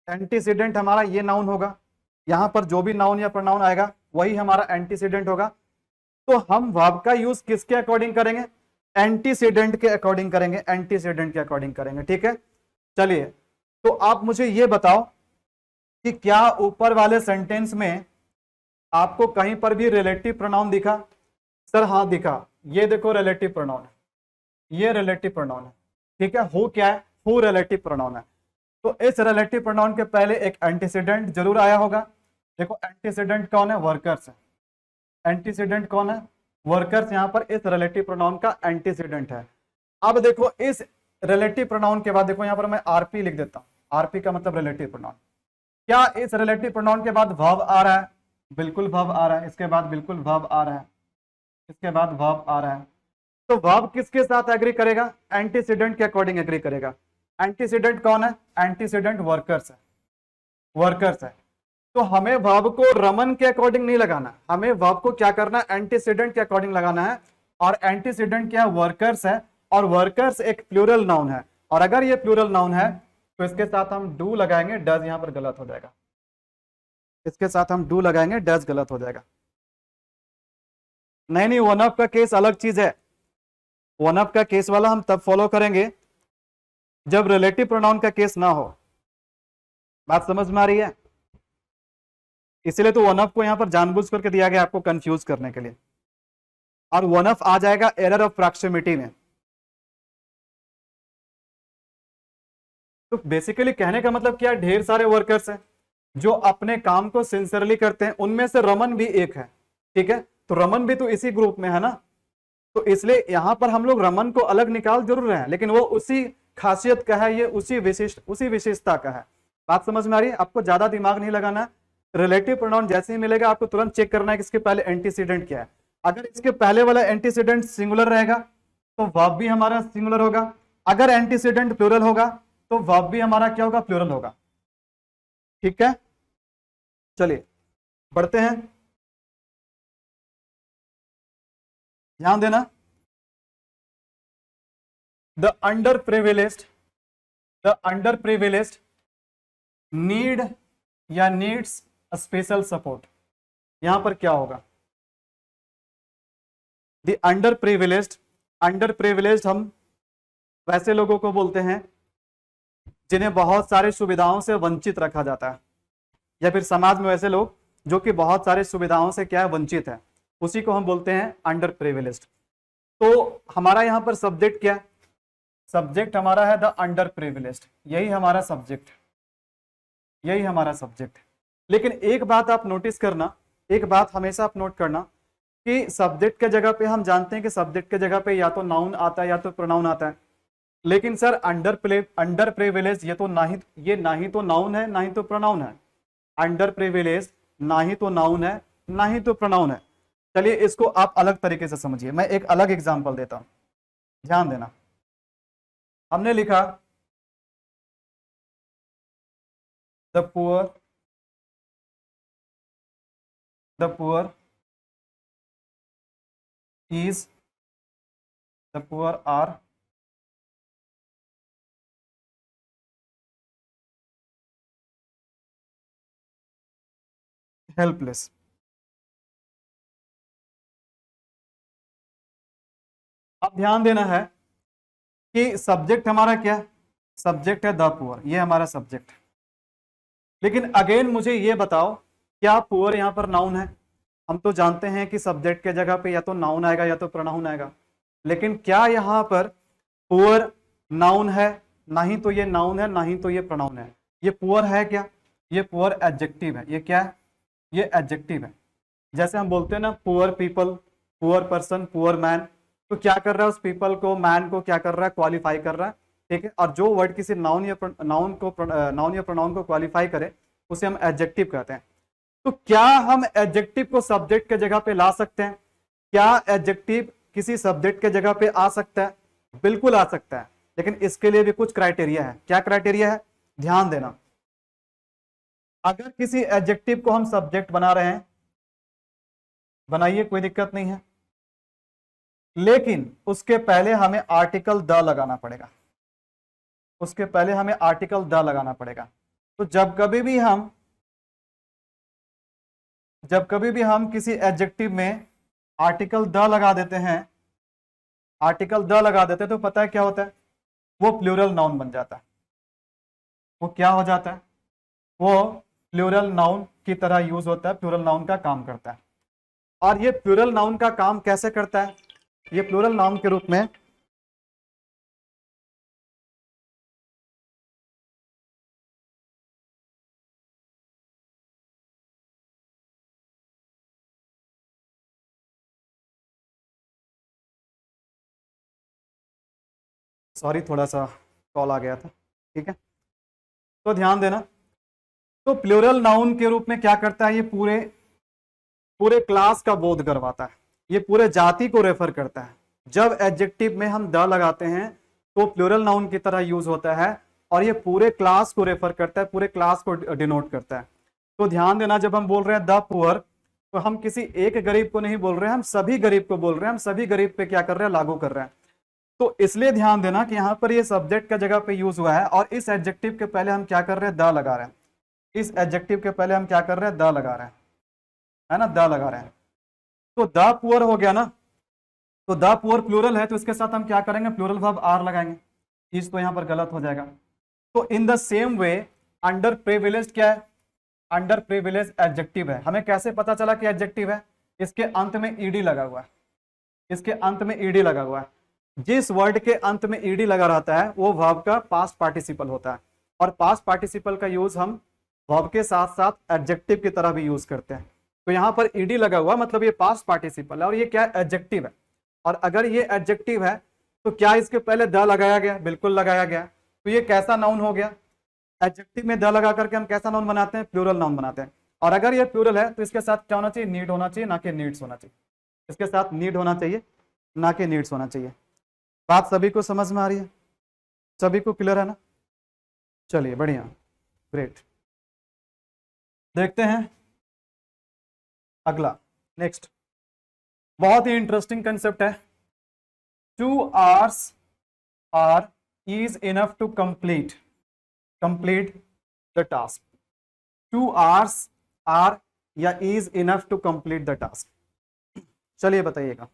एंटीसीडेंट हमारा ये नाउन होगा, यहां पर जो भी नाउन या प्रोनाउन आएगा वही हमारा एंटीसीडेंट होगा। तो हम वर्ब का यूज किसके अकॉर्डिंग करेंगे, एंटीसीडेंट के अकॉर्डिंग करेंगे, एंटीसीडेंट के अकॉर्डिंग करेंगे, ठीक है। चलिए, तो आप मुझे ये बताओ कि क्या ऊपर वाले सेंटेंस में आपको कहीं पर भी रिलेटिव प्रोनाउन दिखा? सर हाँ दिखा, ये देखो रिलेटिव प्रोनाउन है, ये रिलेटिव प्रोनाउन है, ठीक है। हु क्या है, हु रिलेटिव प्रोनाउन है। तो इस रिलेटिव प्रोनाउन के पहले एक एंटीसीडेंट जरूर आया होगा। देखो एंटीसीडेंट कौन है, वर्कर्स है। एंटीसीडेंट कौन है, वर्कर्स, यहां पर इस रिलेटिव प्रोनाउन का एंटीसीडेंट है। अब देखो इस रिलेटिव प्रोनाउन के बाद देखो यहां पर मैं आरपी लिख देता हूं, आरपी का मतलब रिलेटिव प्रोनाउन। क्या इस रिलेटिव प्रोनाउन के बाद वर्ब आ रहा है? बिल्कुल वर्ब आ रहा है, इसके बाद बिल्कुल वर्ब आ रहा है, इसके बाद वर्ब आ रहा है। तो वर्ब किसके साथ एग्री करेगा, एंटीसीडेंट के अकॉर्डिंग एग्री करेगा। एंटीसीडेंट कौन है, एंटीसीडेंट वर्कर्स है, वर्कर्स है। तो हमें वर्ब को रमन के अकॉर्डिंग नहीं लगाना, हमें वर्ब को क्या करना है, एंटीसीडेंट के अकॉर्डिंग लगाना है। और एंटीसीडेंट क्या है, वर्कर्स है, और वर्कर्स एक प्लूरल नाउन है। और अगर ये प्लूरल नाउन है तो इसके साथ हम डू लगाएंगे, डज यहां पर गलत हो जाएगा, इसके साथ हम डू लगाएंगे, डज गलत हो जाएगा। नहीं नहीं, वन ऑफ का केस अलग चीज है, वन ऑफ का केस वाला हम तब फॉलो करेंगे जब रिलेटिव प्रोनाउन का केस ना हो। बात समझ में आ रही है? इसलिए तो वन ऑफ को यहां पर जानबूझ करके दिया गया आपको कंफ्यूज करने के लिए। और वन ऑफ आ जाएगा एरर ऑफ प्रॉक्सिमिटी में। तो बेसिकली कहने का मतलब क्या, ढेर सारे वर्कर्स हैं जो अपने काम को सिंसियरली करते हैं, उनमें से रमन भी एक है, ठीक है। तो रमन भी तो इसी ग्रुप में है ना, तो इसलिए यहां पर हम लोग रमन को अलग निकाल जरूर रहे हैं, लेकिन वो उसी खासियत का है, ये उसी विशेषता का है। बात समझ में आ रही है? आपको ज्यादा दिमाग नहीं लगाना। रिलेटिव प्रोनाउन जैसे ही मिलेगा आपको तुरंत चेक करना है कि इसके पहले एंटीसीडेंट क्या है। अगर इसके पहले वाला एंटीसीडेंट सिंगुलर रहेगा तो वर्ब भी हमारा सिंगुलर होगा, अगर एंटीसीडेंट प्लूरल होगा तो वर्ब भी हमारा क्या होगा, प्लूरल होगा, ठीक है। चलिए बढ़ते हैं, ध्यान देना। द अंडर प्रिविलेज्ड नीड या नीड्स स्पेशल सपोर्ट, यहां पर क्या होगा, द अंडर प्रिविलेज्ड हम वैसे लोगों को बोलते हैं जिन्हें बहुत सारे सुविधाओं से वंचित रखा जाता है, या फिर समाज में वैसे लोग जो कि बहुत सारे सुविधाओं से क्या है, वंचित है, उसी को हम बोलते हैं अंडर प्रिविलेज्ड। तो हमारा यहां पर सब्जेक्ट क्या है, सब्जेक्ट हमारा है द अंडर प्रिविलेज्ड, यही हमारा सब्जेक्ट, यही हमारा सब्जेक्ट। लेकिन एक बात आप नोटिस करना, एक बात हमेशा आप नोट करना कि सब्जेक्ट के जगह पे हम जानते हैं कि सब्जेक्ट के जगह पे या तो नाउन आता है या तो प्रोनाउन आता है। लेकिन सर अंडर प्रिविलेज ये ना ही तो नाउन है ना ही तो प्रोनाउन है। अंडर प्रिविलेज ना ही तो नाउन है ना ही तो प्रोनाउन है। चलिए इसको आप अलग तरीके से समझिए, मैं एक अलग एग्जांपल देता हूं, ध्यान देना। हमने लिखा द पुअर आर हेल्पलेस। अब ध्यान देना है कि सब्जेक्ट हमारा क्या है, सब्जेक्ट है द पुअर, ये हमारा सब्जेक्ट। लेकिन अगेन मुझे ये बताओ क्या पुअर यहां पर नाउन है? हम तो जानते हैं कि सब्जेक्ट के जगह पे या तो नाउन आएगा या तो प्रोनाउन आएगा, लेकिन क्या यहां पर पुअर नाउन है? ना ही तो ये नाउन है ना ही तो ये प्रोनाउन है। ये पुअर है क्या? ये पुअर एडजेक्टिव है। ये क्या है? ये एडजेक्टिव है। जैसे हम बोलते हैं ना poor people, poor person, poor man, तो क्या कर रहा है, उस पीपल को, मैन को क्या कर रहा है, क्वालिफाई कर रहा है, ठीक है। और जो वर्ड किसी नाउन या प्रोनाउन को क्वालिफाई करे उसे हम एडजेक्टिव कहते हैं। तो क्या हम एडजेक्टिव को सब्जेक्ट के जगह पे ला सकते हैं? क्या एडजेक्टिव किसी सब्जेक्ट के जगह पे आ सकता है? बिल्कुल आ सकता है, लेकिन इसके लिए भी कुछ क्राइटेरिया है। क्या क्राइटेरिया है? ध्यान देना। अगर किसी एडजेक्टिव को हम सब्जेक्ट बना रहे हैं, बनाइए, कोई दिक्कत नहीं है। लेकिन उसके पहले हमें आर्टिकल द लगाना पड़ेगा, उसके पहले हमें आर्टिकल द लगाना पड़ेगा। तो जब कभी भी हम किसी एडजेक्टिव में आर्टिकल द लगा देते हैं, आर्टिकल द लगा देते हैं, तो पता है क्या होता है, वो प्लूरल नाउन बन जाता है। वो क्या हो जाता है, वो प्लूरल नाउन की तरह यूज होता है, प्लूरल नाउन का काम करता है। और ये प्लूरल नाउन का काम कैसे करता है, ये प्लूरल नाउन के रूप में सॉरी थोड़ा सा कॉल आ गया था, ठीक है, तो ध्यान देना। तो प्लूरल नाउन के रूप में क्या करता है, ये पूरे पूरे क्लास का बोध करवाता है, ये पूरे जाति को रेफर करता है। जब एडजेक्टिव में हम द लगाते हैं तो प्लूरल नाउन की तरह यूज होता है, और ये पूरे क्लास को रेफर करता है, पूरे क्लास को डिनोट करता है। तो ध्यान देना, जब हम बोल रहे हैं द पुअर, तो हम किसी एक गरीब को नहीं बोल रहे हैं, हम सभी गरीब को बोल रहे हैं, हम सभी गरीब पे क्या कर रहे हैं, लागू कर रहे हैं। तो इसलिए ध्यान देना कि यहां पर ये सब्जेक्ट का जगह पे यूज हुआ है, और इस एडजेक्टिव के पहले हम क्या कर रहे हैं, द लगा रहे हैं। इस एडजेक्टिव के पहले हम क्या कर रहे हैं, द लगा रहे हैं, है ना, द लगा रहे हैं। तो द पुअर हो गया ना, तो द पुअर प्लूरल है, तो इसके साथ हम क्या करेंगे, प्लूरल वर्ब आर लगाएंगे। इस तो यहां पर गलत हो जाएगा। तो in the same way under privileged क्या है, अंडर प्रिविलेज एडजेक्टिव है। हमें कैसे पता चला कि एडजेक्टिव है, इसके अंत में ईडी लगा हुआ है, इसके अंत में ईडी लगा हुआ है। जिस वर्ड के अंत में ईडी लगा रहता है वो वर्ब का पास्ट पार्टिसिपल होता है, और पास्ट पार्टिसिपल का यूज हम वर्ब के साथ साथ एडजेक्टिव की तरह भी यूज करते हैं। तो यहां पर ईडी लगा हुआ मतलब ये पास्ट पार्टिसिपल है, और ये क्या है, एडजेक्टिव है। और अगर ये एडजेक्टिव है तो क्या इसके पहले द लगाया गया, बिल्कुल लगाया गया। तो ये कैसा नाउन हो गया, एडजेक्टिव में द लगा करके हम कैसा नाउन बनाते हैं, प्लूरल नाउन बनाते हैं। और अगर ये प्लूरल है तो इसके साथ क्या होना चाहिए, नीड होना चाहिए, ना कि नीड्स होना चाहिए। इसके साथ नीड होना चाहिए, ना कि नीड्स होना चाहिए। बात सभी को समझ में आ रही है, सभी को क्लियर है ना, चलिए बढ़िया, ग्रेट। देखते हैं अगला, नेक्स्ट, बहुत ही इंटरेस्टिंग कंसेप्ट है। 2 hours are is enough to complete the task. 2 hours are या is enough to complete the task. चलिए बताइएगा,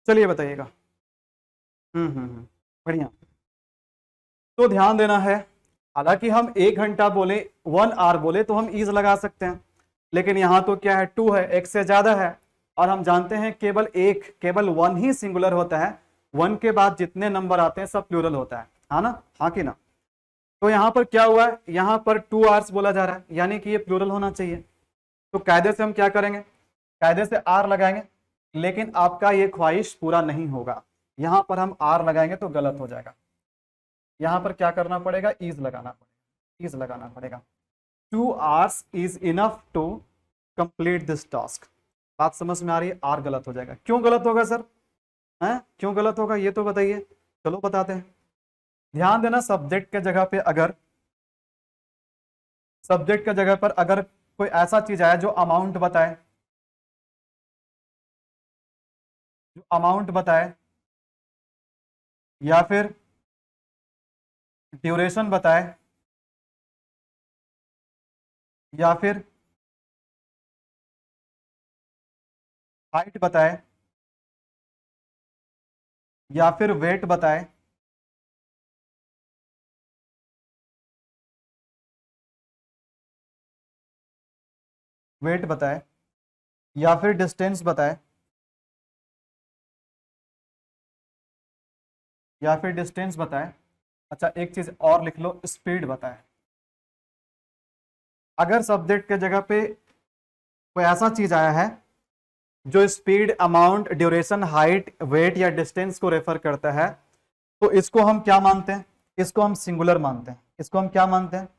चलिए बताइएगा। बढ़िया। तो ध्यान देना है, हालांकि हम 1 घंटा बोले, 1 hour बोले तो हम इज लगा सकते हैं, लेकिन यहां तो क्या है, 2 है, एक से ज्यादा है। और हम जानते हैं केवल वन ही सिंगुलर होता है, वन के बाद जितने नंबर आते हैं सब प्लूरल होता है ना, हाँ कि ना। तो यहां पर क्या हुआ है, यहां पर 2 hours बोला जा रहा है, यानी कि ये प्लूरल होना चाहिए। तो कायदे से हम क्या करेंगे, कायदे से आर लगाएंगे, लेकिन आपका ये ख्वाहिश पूरा नहीं होगा। यहां पर हम आर लगाएंगे तो गलत हो जाएगा, यहां पर क्या करना पड़ेगा, इज लगाना पड़ेगा, इज लगाना पड़ेगा। 2 hours is enough to complete this task. बात समझ में आ रही है, आर गलत हो जाएगा। क्यों गलत होगा सर, है क्यों गलत होगा ये तो बताइए, चलो बताते हैं। ध्यान देना, सब्जेक्ट के जगह पे अगर, सब्जेक्ट के जगह पर अगर कोई ऐसा चीज आया जो अमाउंट बताए, जो अमाउंट बताए, या फिर ड्यूरेशन बताए, या फिर हाइट बताए, या फिर वेट बताए, वेट बताए, या फिर डिस्टेंस बताए, या फिर डिस्टेंस बताए, अच्छा एक चीज और लिख लो, स्पीड बताए। अगर सब्जेक्ट के जगह पे कोई ऐसा चीज आया है जो speed, amount, duration, height, weight या डिस्टेंस को रेफर करता है, तो इसको हम क्या मानते हैं, इसको हम सिंगुलर मानते हैं। इसको हम क्या मानते हैं,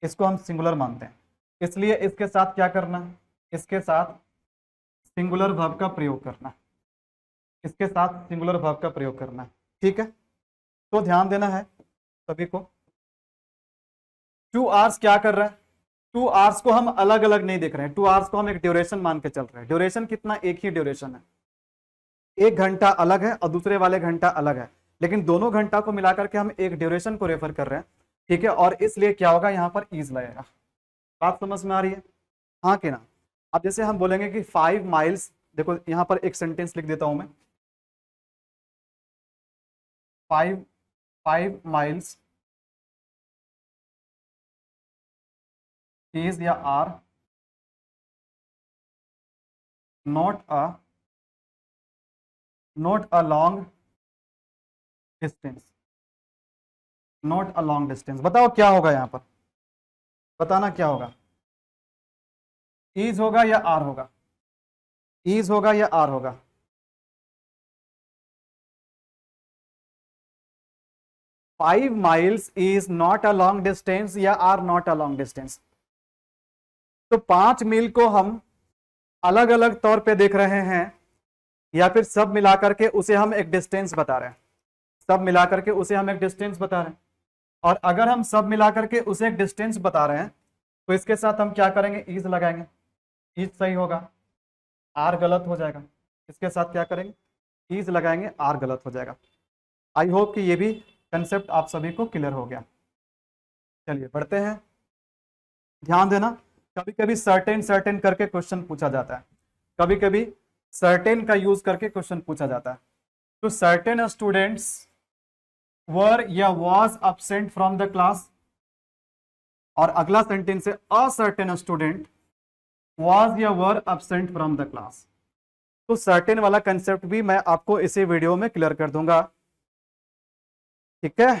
इसको हम सिंगुलर मानते हैं। इसलिए इसके साथ क्या करना है, इसके साथ सिंगुलर वर्ब का प्रयोग करना है, इसके साथ सिंगुलर वर्ब का प्रयोग करना है, ठीक है। तो ध्यान देना है सभी को। 2 hours क्या कर रहा है, 2 आवर्स को हम अलग अलग नहीं देख रहे हैं, 2 आवर्स को हम एक ड्यूरेशन मान के चल रहे हैं। ड्यूरेशन कितना, एक ही ड्यूरेशन है, 1 घंटा अलग है और दूसरे वाले घंटा अलग है, लेकिन दोनों घंटा को मिलाकर के हम एक ड्यूरेशन को रेफर कर रहे हैं, ठीक है। और इसलिए क्या होगा, यहाँ पर इज लगेगा। बात समझ में आ रही है, हाँ कि ना। अब जैसे हम बोलेंगे कि 5 माइल्स, देखो यहाँ पर एक सेंटेंस लिख देता हूं मैं, 5 माइल्स इज या are not a long distance, not a long distance. बताओ क्या होगा यहाँ पर, बताना क्या होगा, इज होगा या आर होगा, इज होगा या आर होगा। 5 miles is not a long distance या are not a long distance. तो 5 मील को हम अलग अलग तौर पे देख रहे हैं या फिर सब मिलाकर के उसे हम एक डिस्टेंस बता रहे हैं, सब मिलाकर के उसे हम एक डिस्टेंस बता रहे हैं। और अगर हम सब मिलाकर के उसे एक डिस्टेंस बता रहे हैं तो इसके साथ हम क्या करेंगे, इज लगाएंगे, इज सही होगा, आर गलत हो जाएगा। इसके साथ क्या करेंगे, इज लगाएंगे, आर गलत हो जाएगा। आई होप कि ये भी कंसेप्ट आप सभी को क्लियर हो गया। चलिए बढ़ते हैं, ध्यान देना। कभी कभी सर्टेन सर्टेन करके क्वेश्चन पूछा जाता है, कभी कभी सर्टेन का यूज करके क्वेश्चन पूछा जाता है। तो सर्टेन स्टूडेंट्स वर या was absent from the class, और अगला सेंटेंस है अ सर्टेन स्टूडेंट वॉज या वर absent फ्रॉम द क्लास। तो सर्टेन वाला कंसेप्ट भी मैं आपको इसी वीडियो में क्लियर कर दूंगा, ठीक है।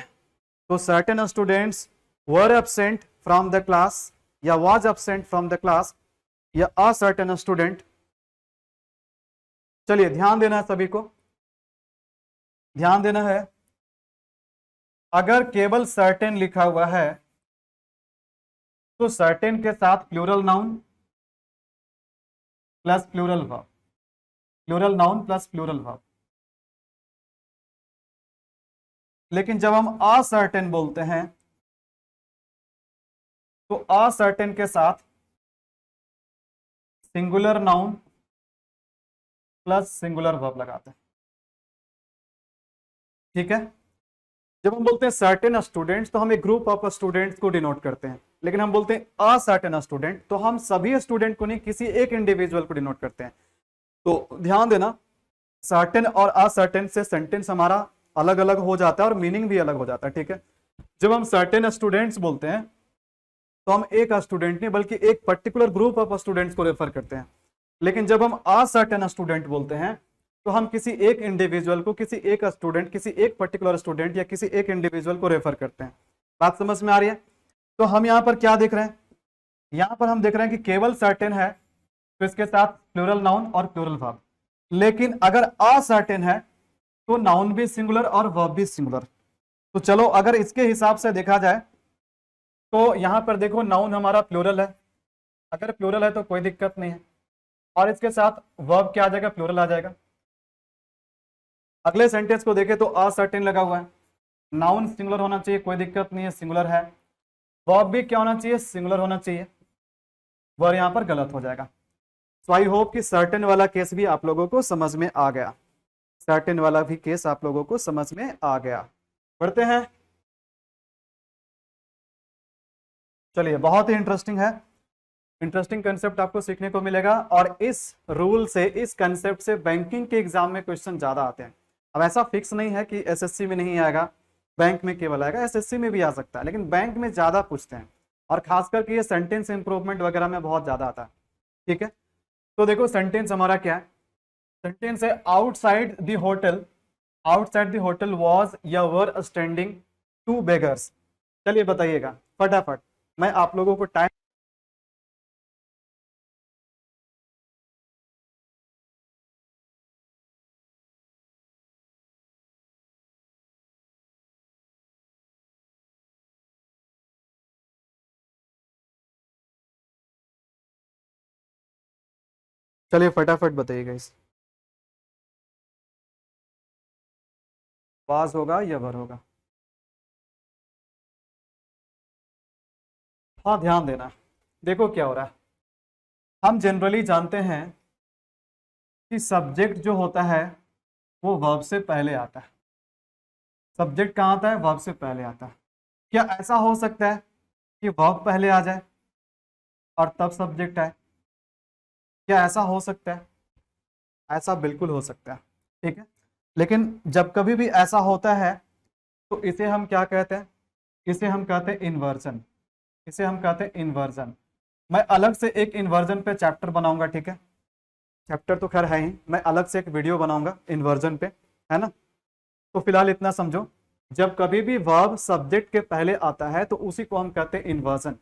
तो certain students were absent from the class या was absent from the class या अ सर्टेन स्टूडेंट। चलिए ध्यान देना है, सभी को ध्यान देना है। अगर केवल सर्टेन लिखा हुआ है तो सर्टेन के साथ plural noun plus plural verb, plural noun plus plural verb. लेकिन जब हम असर्टेन बोलते हैं तो असर्टेन के साथ singular noun plus singular verb लगाते हैं, ठीक है। जब हम बोलते हैं सर्टेन स्टूडेंट्स तो हम एक ग्रुप ऑफ स्टूडेंट्स को डिनोट करते हैं, लेकिन हम बोलते हैं असर्टेन स्टूडेंट तो हम सभी स्टूडेंट को नहीं, किसी एक इंडिविजुअल को डिनोट करते हैं। तो ध्यान देना, सर्टेन और असर्टेन से सेंटेंस हमारा अलग अलग हो जाता है और मीनिंग भी अलग हो जाता है, ठीक है। जब हम सर्टेन स्टूडेंट्स बोलते हैं तो हम एक स्टूडेंट नहीं बल्कि एक पर्टिकुलर ग्रुप ऑफ स्टूडेंट्स को रेफर करते हैं। लेकिन जब हम असर्टेन स्टूडेंट बोलते हैं तो हम किसी एक इंडिविजुअल को, किसी एक स्टूडेंट, किसी एक पर्टिकुलर स्टूडेंट या किसी एक इंडिविजुअल को रेफर करते हैं। बात समझ में आ रही है। तो हम यहाँ पर क्या देख रहे हैं, यहाँ पर हम देख रहे हैं कि केवल सर्टेन है तो इसके साथ प्लूरल नाउन और प्लूरल वर्ब। लेकिन अगर असर्टेन है तो नाउन भी सिंगुलर और वर्ब भी सिंगुलर। तो चलो अगर इसके हिसाब से देखा जाए तो यहां पर देखो नाउन हमारा प्लूरल है, अगर प्लूरल है तो कोई दिक्कत नहीं है, और इसके साथ वर्ब क्या आ जाएगा, प्लूरल आ जाएगा। अगले सेंटेंस को देखें तो असर्टेन लगा हुआ है, नाउन सिंगुलर होना चाहिए, कोई दिक्कत नहीं है, सिंगुलर है। वर्ब भी क्या होना चाहिए, सिंगुलर होना चाहिए, वर्ब यहां पर गलत हो जाएगा। सो आई होप कि सर्टेन वाला केस भी आप लोगों को समझ में आ गया, सर्टेन वाला भी केस आप लोगों को समझ में आ गया। बढ़ते हैं, चलिए बहुत ही इंटरेस्टिंग है, इंटरेस्टिंग कंसेप्ट आपको सीखने को मिलेगा। और इस रूल से, इस कंसेप्ट से बैंकिंग के एग्जाम में क्वेश्चन ज्यादा आते हैं। अब ऐसा फिक्स नहीं है कि एसएससी में नहीं आएगा, बैंक में केवल आएगा, एसएससी में भी आ सकता है, लेकिन बैंक में ज्यादा पूछते हैं और खास करके ये सेंटेंस इंप्रूवमेंट वगैरह में बहुत ज्यादा आता है, ठीक है। तो देखो सेंटेंस हमारा क्या है, सेंटेंस है outside the hotel, outside the hotel was या वर स्टैंडिंग 2 बेगर्स। चलिए बताइएगा फटाफट, मैं आप लोगों को टाइम, चलिए फटाफट बताइएगा इस, वाज होगा या वर होगा। हाँ ध्यान देना, देखो क्या हो रहा है, हम जनरली जानते हैं कि सब्जेक्ट जो होता है वो वर्ब से पहले आता है। सब्जेक्ट कहाँ आता है? वर्ब से पहले आता है। क्या ऐसा हो सकता है कि वर्ब पहले आ जाए और तब सब्जेक्ट आए? क्या ऐसा हो सकता है? ऐसा बिल्कुल हो सकता है, ठीक है। लेकिन जब कभी भी ऐसा होता है तो इसे हम क्या कहते हैं? इसे हम कहते हैं इन्वर्जन। इसे हम कहते हैं इन्वर्जन। मैं अलग से एक इन्वर्जन पे चैप्टर बनाऊंगा, ठीक है। चैप्टर तो खैर है ही, मैं अलग से एक वीडियो बनाऊंगा इन्वर्जन पे, है ना। तो फिलहाल इतना समझो, जब कभी भी वर्ब सब्जेक्ट के पहले आता है तो उसी को हम कहते हैं इन्वर्जन।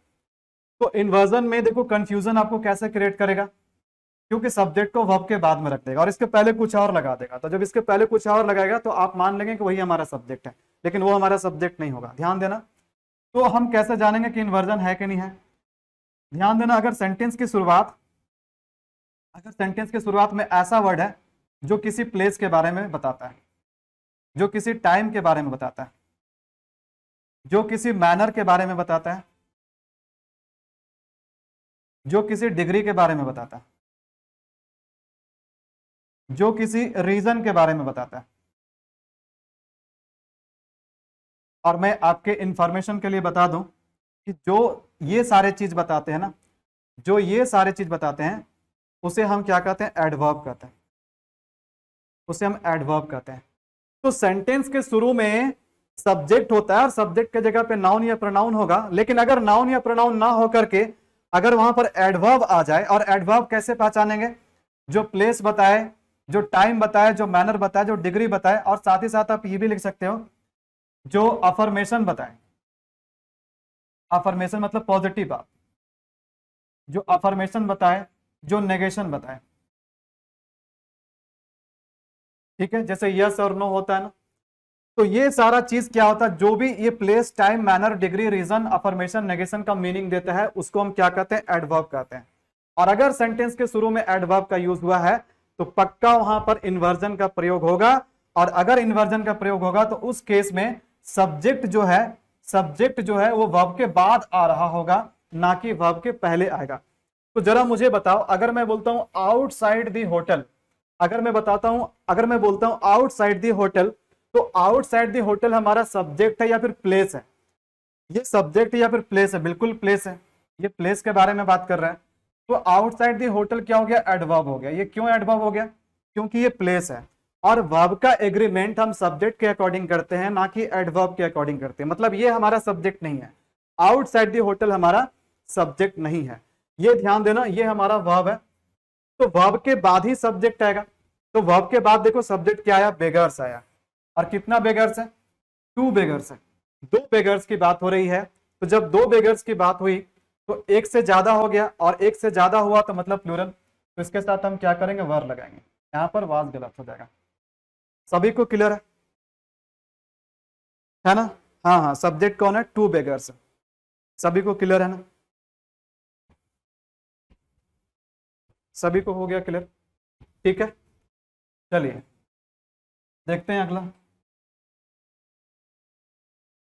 तो इन्वर्जन में देखो कंफ्यूजन आपको कैसे क्रिएट करेगा, क्योंकि सब्जेक्ट को वर्ब के बाद में रख देगा और इसके पहले कुछ और लगा देगा। तो जब इसके पहले कुछ और लगाएगा तो आप मान लेंगे कि वही हमारा सब्जेक्ट है, लेकिन वो हमारा सब्जेक्ट नहीं होगा। ध्यान देना। तो हम कैसे जानेंगे कि इन्वर्जन है कि नहीं है? ध्यान देना, अगर सेंटेंस की शुरुआत में ऐसा वर्ड है जो किसी प्लेस के बारे में बताता है, जो किसी टाइम के बारे में बताता है, जो किसी मैनर के बारे में बताता है, जो किसी डिग्री के बारे में बताता है, जो किसी रीजन के बारे में बताता है। और मैं आपके इंफॉर्मेशन के लिए बता दूं कि जो ये सारे चीज बताते हैं ना, जो ये सारे चीज बताते हैं उसे हम क्या कहते हैं? एडवर्ब कहते हैं। उसे हम एडवर्ब कहते हैं। तो सेंटेंस के शुरू में सब्जेक्ट होता है और सब्जेक्ट के जगह पे नाउन या प्रोनाउन होगा, लेकिन अगर नाउन या प्रोनाउन ना होकर के अगर वहां पर एडवर्ब आ जाए, और एडवर्ब कैसे पहचानेंगे? जो प्लेस बताए, जो टाइम बताए, जो मैनर बताए, जो डिग्री बताए, और साथ ही साथ आप ये भी लिख सकते हो जो अफर्मेशन बताए। अफर्मेशन मतलब पॉजिटिव बात। जो अफर्मेशन बताए, जो नेगेशन बताए, ठीक है। जैसे यस और नो होता है ना, तो ये सारा चीज क्या होता है? जो भी ये place, time, manner, degree, reason, affirmation, negation का मीनिंग देता है उसको हम क्या कहते हैं? एडवर्ब कहते हैं। और अगर सेंटेंस के शुरू में एडवर्ब का यूज हुआ है तो पक्का वहां पर इन्वर्जन का प्रयोग होगा। और अगर इन्वर्जन का प्रयोग होगा तो उस केस में सब्जेक्ट जो है वो वर्ब के बाद आ रहा होगा, ना कि वर्ब के पहले आएगा। तो जरा मुझे बताओ, अगर मैं बोलता हूं आउटसाइड दी होटल, अगर मैं बोलता हूं आउटसाइड दी होटल, तो आउटसाइड दी होटल हमारा सब्जेक्ट है या फिर प्लेस है? ये सब्जेक्ट या फिर प्लेस है? बिल्कुल प्लेस है। ये प्लेस के बारे में बात कर रहा है। तो आउटसाइड दी होटल क्या हो गया? एडवर्ब हो गया। ये क्यों एडवर्ब हो गया? क्योंकि ये प्लेस है। और वर्ब का एग्रीमेंट हम सब्जेक्ट के अकॉर्डिंग करते हैं, ना कि एडवर्ब के अकॉर्डिंग करते हैं। मतलब ये हमारा सब्जेक्ट नहीं है, आउटसाइड दी होटल हमारा सब्जेक्ट नहीं है। ये ध्यान देना, ये हमारा वर्ब है। तो वर्ब के बाद ही सब्जेक्ट आएगा। तो वर्ब के बाद देखो सब्जेक्ट क्या आया? बेगर्स आया। और कितना बेगर्स है? 2 बेगर्स है। 2 बेगर्स की बात हो रही है। तो जब 2 बेगर्स की बात हुई तो एक से ज्यादा हो गया, और एक से ज्यादा हुआ तो मतलब प्लूरल। तो इसके साथ हम क्या करेंगे? वर लगाएंगे। यहां पर वाज गलत हो जाएगा। सभी को क्लियर है ना? हाँ हाँ, सब्जेक्ट कौन है? 2 बेगर्स। सभी को क्लियर है ना? सभी को हो गया क्लियर? ठीक है, चलिए देखते हैं अगला।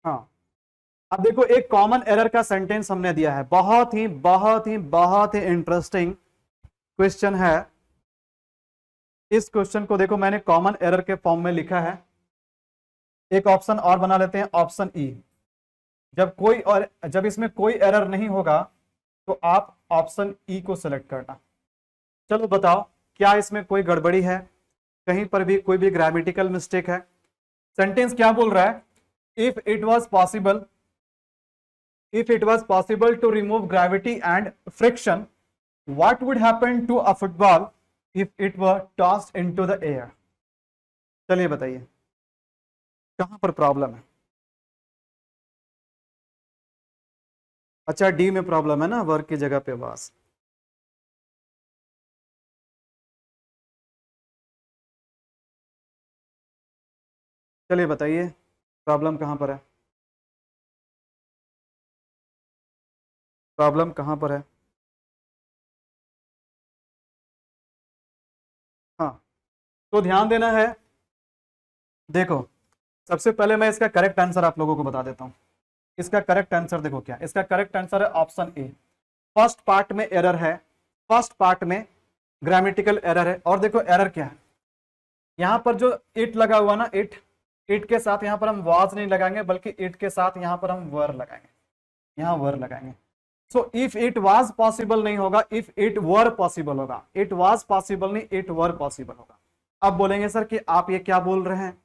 हाँ, अब देखो एक कॉमन एरर का सेंटेंस हमने दिया है। बहुत ही इंटरेस्टिंग क्वेश्चन है। इस क्वेश्चन को देखो मैंने कॉमन एरर के फॉर्म में लिखा है। एक ऑप्शन और बना लेते हैं, ऑप्शन ई। जब इसमें कोई एरर नहीं होगा तो आप ऑप्शन ई को सिलेक्ट करना। चलो बताओ, क्या इसमें कोई गड़बड़ी है? कहीं पर भी कोई भी ग्रामेटिकल मिस्टेक है? सेंटेंस क्या बोल रहा है? If it was possible to remove gravity and friction, what would happen to a football if it were tossed into the air? चलिए बताइए कहां पर प्रॉब्लम है? अच्छा, डी में प्रॉब्लम है ना, वर्क की जगह पे वास। चलिए बताइए प्रॉब्लम कहां पर है? प्रॉब्लम कहां पर है? हाँ, तो ध्यान देना है। देखो, सबसे पहले मैं इसका करेक्ट आंसर आप लोगों को बता देता हूं। इसका करेक्ट आंसर देखो क्या, इसका करेक्ट आंसर है ऑप्शन ए। फर्स्ट पार्ट में एरर है, फर्स्ट पार्ट में ग्रामेटिकल एरर है। और देखो एरर क्या है, यहां पर जो इट लगा हुआ ना, इट, इट के साथ यहां पर हम वाज नहीं लगाएंगे, बल्कि इट के साथ यहां पर हम वर लगाएंगे, यहां वर लगाएंगे। So if it was possible नहीं होगा, इफ इट वर पॉसिबल होगा। इट वाज पॉसिबल नहीं, इट वर पॉसिबल होगा। अब बोलेंगे सर कि आप ये क्या बोल रहे हैं,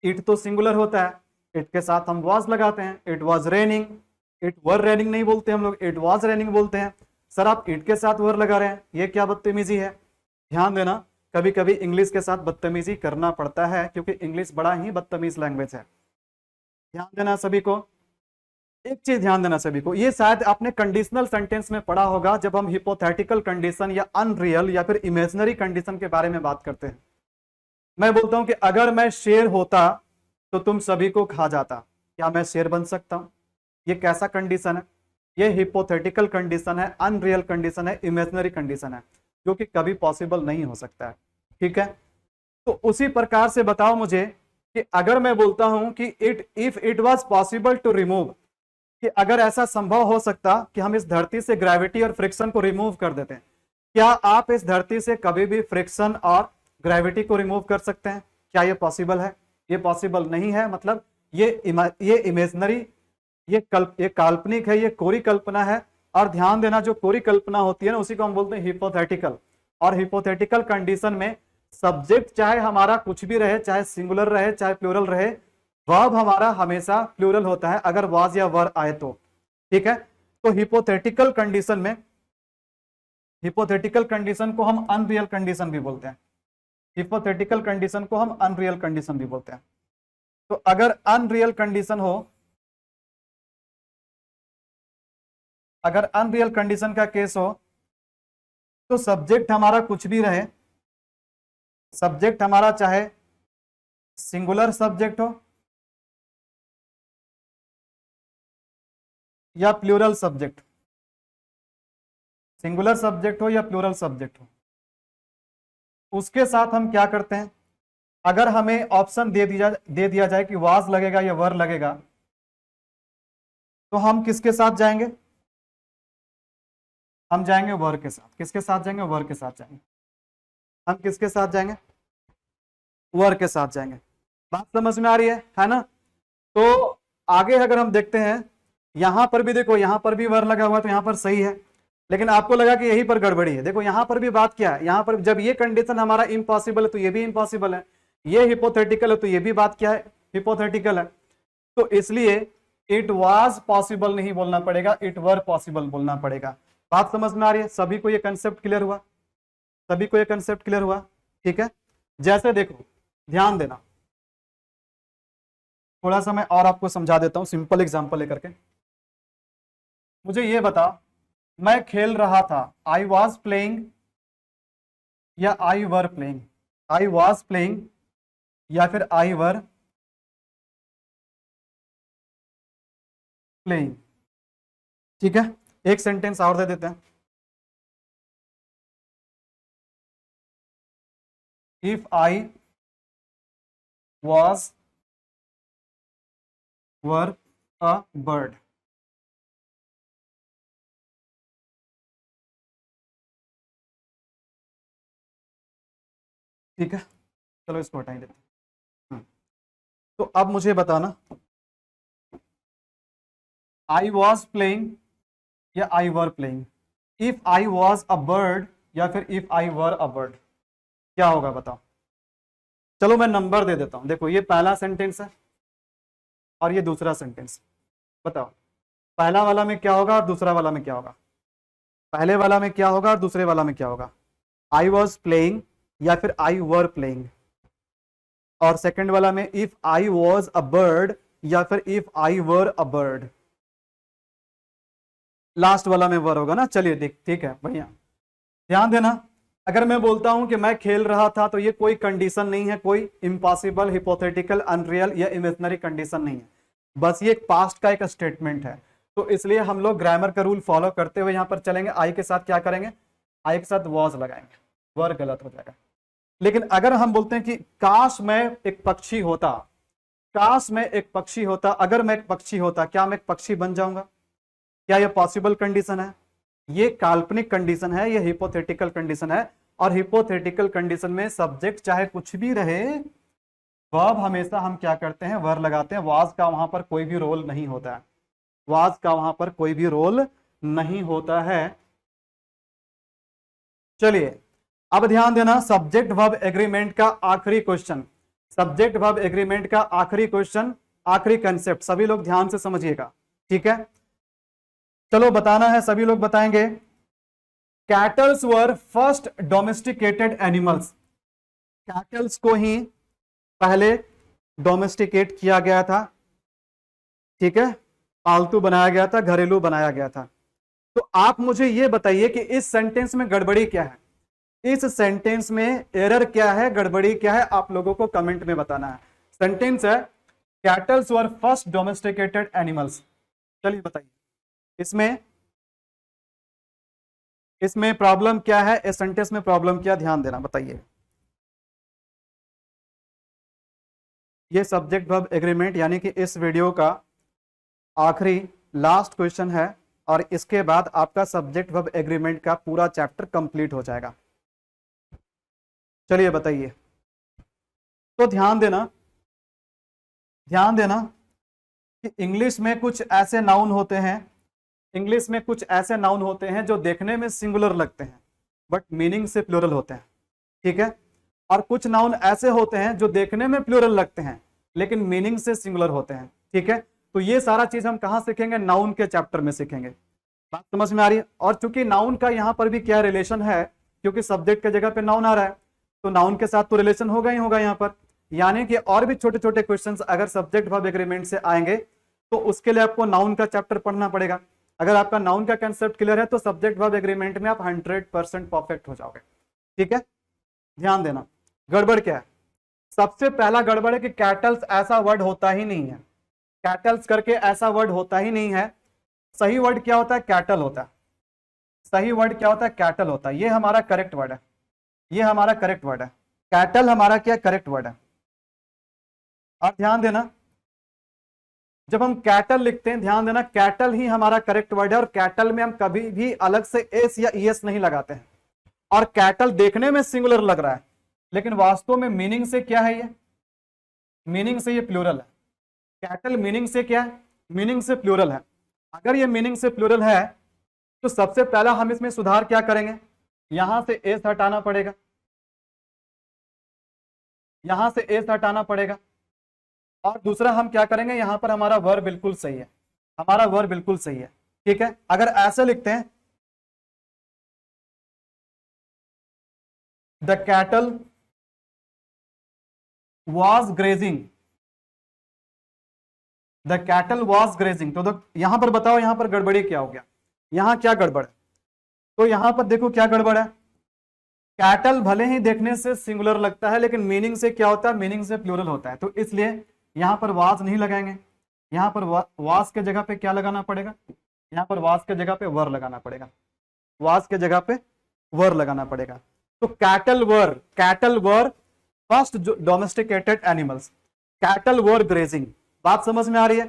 इट तो सिंगुलर होता है, इट के साथ हम वाज लगाते हैं। It was raining, it were raining नहीं बोलते हम लोग, इट वाज रेनिंग बोलते हैं। सर आप इट के साथ वर लगा रहे हैं, ये क्या बदतमीजी है। ध्यान देना, कभी कभी इंग्लिश के साथ बदतमीजी करना पड़ता है, क्योंकि इंग्लिश बड़ा ही बदतमीज लैंग्वेज है। ध्यान देना सभी को, एक चीज ध्यान देना सभी को, ये शायद आपने कंडीशनल सेंटेंस में पढ़ा होगा, जब हम हिपोथेटिकल कंडीशन या अनरियल या फिर इमेजिनरी कंडीशन के बारे में बात करते हैं। मैं बोलता हूं कि अगर मैं शेर होता तो तुम सभी को खा जाता, क्या मैं शेर बन सकता हूं? ये कैसा कंडीशन है? ये हिपोथेटिकल कंडीशन है, अनरियल कंडीशन है, इमेजिनरी कंडीशन है, जो कि कभी पॉसिबल नहीं हो सकता है। ठीक है, तो उसी प्रकार से बताओ मुझे कि अगर मैं बोलता हूं कि if it was possible to remove, कि अगर ऐसा संभव हो सकता कि हम इस धरती से ग्रेविटी और फ्रिक्शन को रिमूव कर देते हैं, क्या आप इस धरती से कभी भी फ्रिक्शन और ग्रेविटी को रिमूव कर सकते हैं? क्या ये पॉसिबल है? ये पॉसिबल नहीं है। मतलब ये इमेजिनरी, ये काल्पनिक है, ये कोरी कल्पना है। और ध्यान देना, जो कोरी कल्पना होती है ना, उसी को हम बोलते हैं हिपोथेटिकल। और हिपोथेटिकल कंडीशन में सब्जेक्ट चाहे हमारा कुछ भी रहे, चाहे सिंगुलर रहे चाहे प्लूरल रहे, वर्ब हमारा हमेशा प्लूरल होता है अगर वाज या वर आए तो। ठीक है, तो हिपोथेटिकल कंडीशन में, हिपोथेटिकल कंडीशन को हम अनरियल कंडीशन भी बोलते हैं। हिपोथेटिकल कंडीशन को हम अनरियल कंडीशन भी बोलते हैं। तो अगर अनरियल कंडीशन हो, अगर अनरियल कंडीशन का केस हो, तो सब्जेक्ट हमारा कुछ भी रहे, सब्जेक्ट हमारा चाहे सिंगुलर सब्जेक्ट हो या प्लूरल सब्जेक्ट, सिंगुलर सब्जेक्ट हो या प्लूरल सब्जेक्ट हो, उसके साथ हम क्या करते हैं, अगर हमें ऑप्शन दे दिया जाए कि वाज लगेगा या वर लगेगा, तो हम किसके साथ जाएंगे? हम जाएंगे वर के साथ। किसके साथ जाएंगे? वर के साथ जाएंगे। हम किसके साथ जाएंगे? वर के साथ जाएंगे। बात समझ में आ रही है ना? तो आगे अगर हम देखते हैं, यहां पर भी देखो, यहां पर भी वर लगा हुआ है, तो यहां पर सही है। लेकिन आपको लगा कि यहीं पर गड़बड़ी है। देखो यहां पर भी बात क्या है, यहां पर जब ये कंडीशन हमारा इम्पॉसिबल है तो ये भी इम्पॉसिबल है, ये हिपोथेटिकल है तो ये भी बात क्या है, हिपोथेटिकल है। तो इसलिए इट वाज पॉसिबल नहीं बोलना पड़ेगा, इट वर पॉसिबल बोलना पड़ेगा। बात समझ में आ रही है? सभी को ये कंसेप्ट क्लियर हुआ? सभी को ये कंसेप्ट क्लियर हुआ? ठीक है, जैसे देखो, ध्यान देना, थोड़ा सा मैं और आपको समझा देता हूं सिंपल एग्जांपल लेकर के। मुझे ये बता, मैं खेल रहा था, आई वॉज प्लेइंग या I were playing? I was playing या फिर आई वर प्लेइंग? ठीक है, एक सेंटेंस और दे देते हैं। If I was were a bird. ठीक है, चलो इसको हटा ही देते हैं। तो अब मुझे बताना, आई वॉज प्लेइंग या I were playing? If I was a bird या फिर if I were a bird, क्या होगा बताओ? चलो मैं नंबर दे देता हूं। देखो ये पहला सेंटेंस है और ये दूसरा सेंटेंस। बताओ पहला वाला में क्या होगा और दूसरा वाला में क्या होगा? पहले वाला में क्या होगा और दूसरे वाला में क्या होगा? आई वॉज प्लेइंग या फिर आई वर प्लेइंग? और सेकंड वाला में if I was a bird या फिर if I were a bird? Last वाला में वर होगा ना। चलिए देख, ठीक है, बढ़िया। ध्यान देना, अगर मैं बोलता हूं कि मैं खेल रहा था, तो ये कोई कंडीशन नहीं है, कोई इम्पॉसिबल, हिपोथेटिकल, अनरियल या इमेजिनरी कंडीशन नहीं है, बस ये एक पास्ट का एक स्टेटमेंट है। तो इसलिए हम लोग ग्रामर का रूल फॉलो करते हुए यहां पर चलेंगे। आई के साथ क्या करेंगे? आई के साथ वॉज लगाएंगे, वर गलत हो जाएगा। लेकिन अगर हम बोलते हैं कि काश मैं एक पक्षी होता, काश मैं एक पक्षी होता, अगर मैं एक पक्षी होता, क्या मैं एक पक्षी बन जाऊंगा? क्या यह पॉसिबल कंडीशन है? ये काल्पनिक कंडीशन है, ये हिपोथेटिकल कंडीशन है, और हिपोथेटिकल कंडीशन में सब्जेक्ट चाहे कुछ भी रहे, वर्ब हमेशा हम क्या करते हैं, वर लगाते हैं। वाज का वहां पर कोई भी रोल नहीं होता है, वाज का वहां पर कोई भी रोल नहीं होता है। चलिए अब ध्यान देना, सब्जेक्ट वर्ब एग्रीमेंट का आखिरी क्वेश्चन, सब्जेक्ट वर्ब एग्रीमेंट का आखिरी क्वेश्चन, आखिरी कंसेप्ट, सभी लोग ध्यान से समझिएगा, ठीक है। चलो बताना है, सभी लोग बताएंगे। कैटल्स वर फर्स्ट डोमेस्टिकेटेड एनिमल्स, कैटल्स को ही पहले डोमेस्टिकेट किया गया था, ठीक है, पालतू बनाया गया था, घरेलू बनाया गया था। तो आप मुझे यह बताइए कि इस सेंटेंस में गड़बड़ी क्या है, इस सेंटेंस में एरर क्या है, गड़बड़ी क्या है, आप लोगों को कमेंट में बताना है। सेंटेंस है कैटल्स वर फर्स्ट डोमेस्टिकेटेड एनिमल्स, चलिए बताइए इसमें प्रॉब्लम क्या है, इस सेंटेंस में प्रॉब्लम क्या, ध्यान देना, बताइए। ये सब्जेक्ट वर्ब एग्रीमेंट यानी कि इस वीडियो का आखिरी लास्ट क्वेश्चन है, और इसके बाद आपका सब्जेक्ट वर्ब एग्रीमेंट का पूरा चैप्टर कंप्लीट हो जाएगा। चलिए बताइए। तो ध्यान देना कि इंग्लिश में कुछ ऐसे नाउन होते हैं, इंग्लिश में कुछ ऐसे नाउन होते हैं जो देखने में सिंगुलर लगते हैं बट मीनिंग से प्लूरल होते हैं, ठीक है। और कुछ नाउन ऐसे होते हैं जो देखने में प्लूरल लगते हैं लेकिन मीनिंग से सिंगुलर होते हैं, ठीक है। तो ये सारा चीज हम कहां सीखेंगे, नाउन के चैप्टर में सीखेंगे। बात समझ में आ रही है। और चूंकि नाउन का यहां पर भी क्या रिलेशन है, क्योंकि सब्जेक्ट के जगह पे नाउन आ रहा है तो नाउन के साथ तो रिलेशन होगा ही होगा यहाँ पर, यानी कि और भी छोटे छोटे क्वेश्चंस अगर सब्जेक्ट वर्ब एग्रीमेंट से आएंगे तो उसके लिए आपको नाउन का चैप्टर पढ़ना पड़ेगा। अगर आपका नाउन का कंसेप्ट क्लियर है तो सब्जेक्ट वर्ब एग्रीमेंट में आप 100% परफेक्ट हो जाओगे, ठीक है। ध्यान देना, गड़बड़ क्या है, सबसे पहला गड़बड़ है कि कैटल्स ऐसा वर्ड होता ही नहीं है, कैटल्स करके ऐसा वर्ड होता ही नहीं है। सही वर्ड क्या होता है, कैटल होता है, सही वर्ड क्या होता है, कैटल होता है। ये हमारा करेक्ट वर्ड है, ये हमारा करेक्ट वर्ड है, कैटल हमारा क्या करेक्ट वर्ड है। और ध्यान देना जब हम कैटल लिखते हैं, ध्यान देना कैटल ही हमारा करेक्ट वर्ड है, और कैटल में हम कभी भी अलग से एस या ईएस नहीं लगाते हैं। और कैटल देखने में सिंगुलर लग रहा है लेकिन वास्तव में मीनिंग से क्या है, ये मीनिंग से ये प्लूरल है। कैटल मीनिंग से क्या है, मीनिंग से प्लूरल है। अगर ये मीनिंग से प्लूरल है तो सबसे पहला हम इसमें सुधार क्या करेंगे, यहां से एस हटाना पड़ेगा, यहां से एस हटाना पड़ेगा। और दूसरा हम क्या करेंगे, यहां पर हमारा वर्ब बिल्कुल सही है, हमारा वर्ब बिल्कुल सही है, ठीक है। अगर ऐसे लिखते हैं the cattle was grazing, the cattle was grazing, तो यहां पर बताओ यहां पर गड़बड़ी क्या हो गया, यहां क्या गड़बड़ है। तो यहां पर देखो क्या गड़बड़ है, कैटल भले ही देखने से सिंगुलर लगता है लेकिन मीनिंग से क्या होता है, मीनिंग से प्लूरल होता है। तो इसलिए यहां पर वाज नहीं लगाएंगे, यहां पर वाज के जगह पे क्या लगाना पड़ेगा, यहां पर वाज के जगह पे वर लगाना पड़ेगा, वाज के जगह पे वर लगाना पड़ेगा। तो कैटल वर फर्स्ट डोमेस्टिकेटेड एनिमल्स, कैटल वर ग्रेजिंग। बात समझ में आ रही है।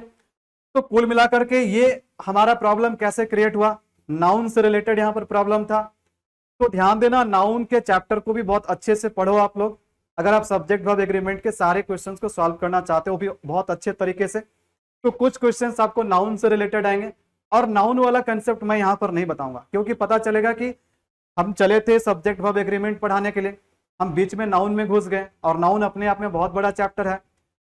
तो कुल मिलाकर के ये हमारा प्रॉब्लम कैसे क्रिएट हुआ, नाउन से रिलेटेड यहां पर प्रॉब्लम था। तो ध्यान देना नाउन के चैप्टर को भी बहुत अच्छे से पढ़ो आप लोग, अगर आप सब्जेक्ट वर्ब एग्रीमेंट के सारे क्वेश्चंस को सॉल्व करना चाहते हो भी बहुत अच्छे तरीके से। तो कुछ क्वेश्चंस आपको नाउन से रिलेटेड आएंगे, और नाउन वाला कंसेप्ट मैं यहां पर नहीं बताऊंगा क्योंकि पता चलेगा कि हम चले थे सब्जेक्ट वर्ब एग्रीमेंट पढ़ाने के लिए, हम बीच में नाउन में घुस गए, और नाउन अपने आप में बहुत बड़ा चैप्टर है।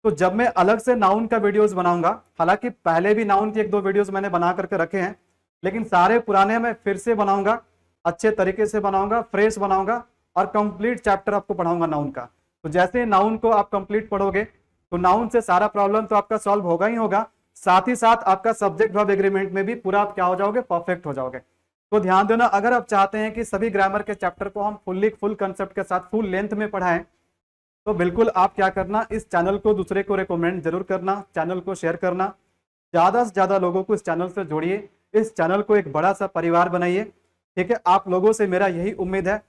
तो जब मैं अलग से नाउन का वीडियोस बनाऊंगा, हालांकि पहले भी नाउन की 1-2 वीडियोस मैंने बना करके रखे हैं, लेकिन सारे पुराने मैं फिर से बनाऊंगा, अच्छे तरीके से बनाऊंगा, फ्रेश बनाऊंगा, और कंप्लीट चैप्टर आपको पढ़ाऊंगा नाउन का। तो जैसे नाउन को आप कंप्लीट पढ़ोगे तो नाउन से सारा प्रॉब्लम तो आपका सॉल्व होगा ही होगा, साथ ही साथ आपका सब्जेक्ट वर्ब एग्रीमेंट में भी पूरा आप क्या हो जाओगे, परफेक्ट हो जाओगे। तो ध्यान देना, अगर आप चाहते हैं कि सभी ग्रामर के चैप्टर को हम फुल कंसेप्ट के साथ फुल लेंथ में पढ़ाएं, तो बिल्कुल आप क्या करना, इस चैनल को दूसरे को रिकमेंड जरूर करना, चैनल को शेयर करना, ज्यादा से ज्यादा लोगों को इस चैनल से जोड़िए, इस चैनल को एक बड़ा सा परिवार बनाइए, ठीक है। आप लोगों से मेरा यही उम्मीद है।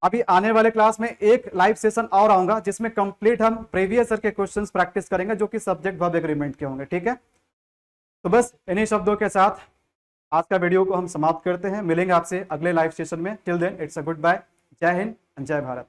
अभी आने वाले क्लास में एक लाइव सेशन और आऊंगा जिसमें कंप्लीट हम प्रीवियस ईयर के क्वेश्चंस प्रैक्टिस करेंगे जो कि सब्जेक्ट वर्ब एग्रीमेंट के होंगे, ठीक है। तो बस इन्हीं शब्दों के साथ आज का वीडियो को हम समाप्त करते हैं, मिलेंगे आपसे अगले लाइव सेशन में। Till then it's a goodbye. जय हिंद, जय भारत।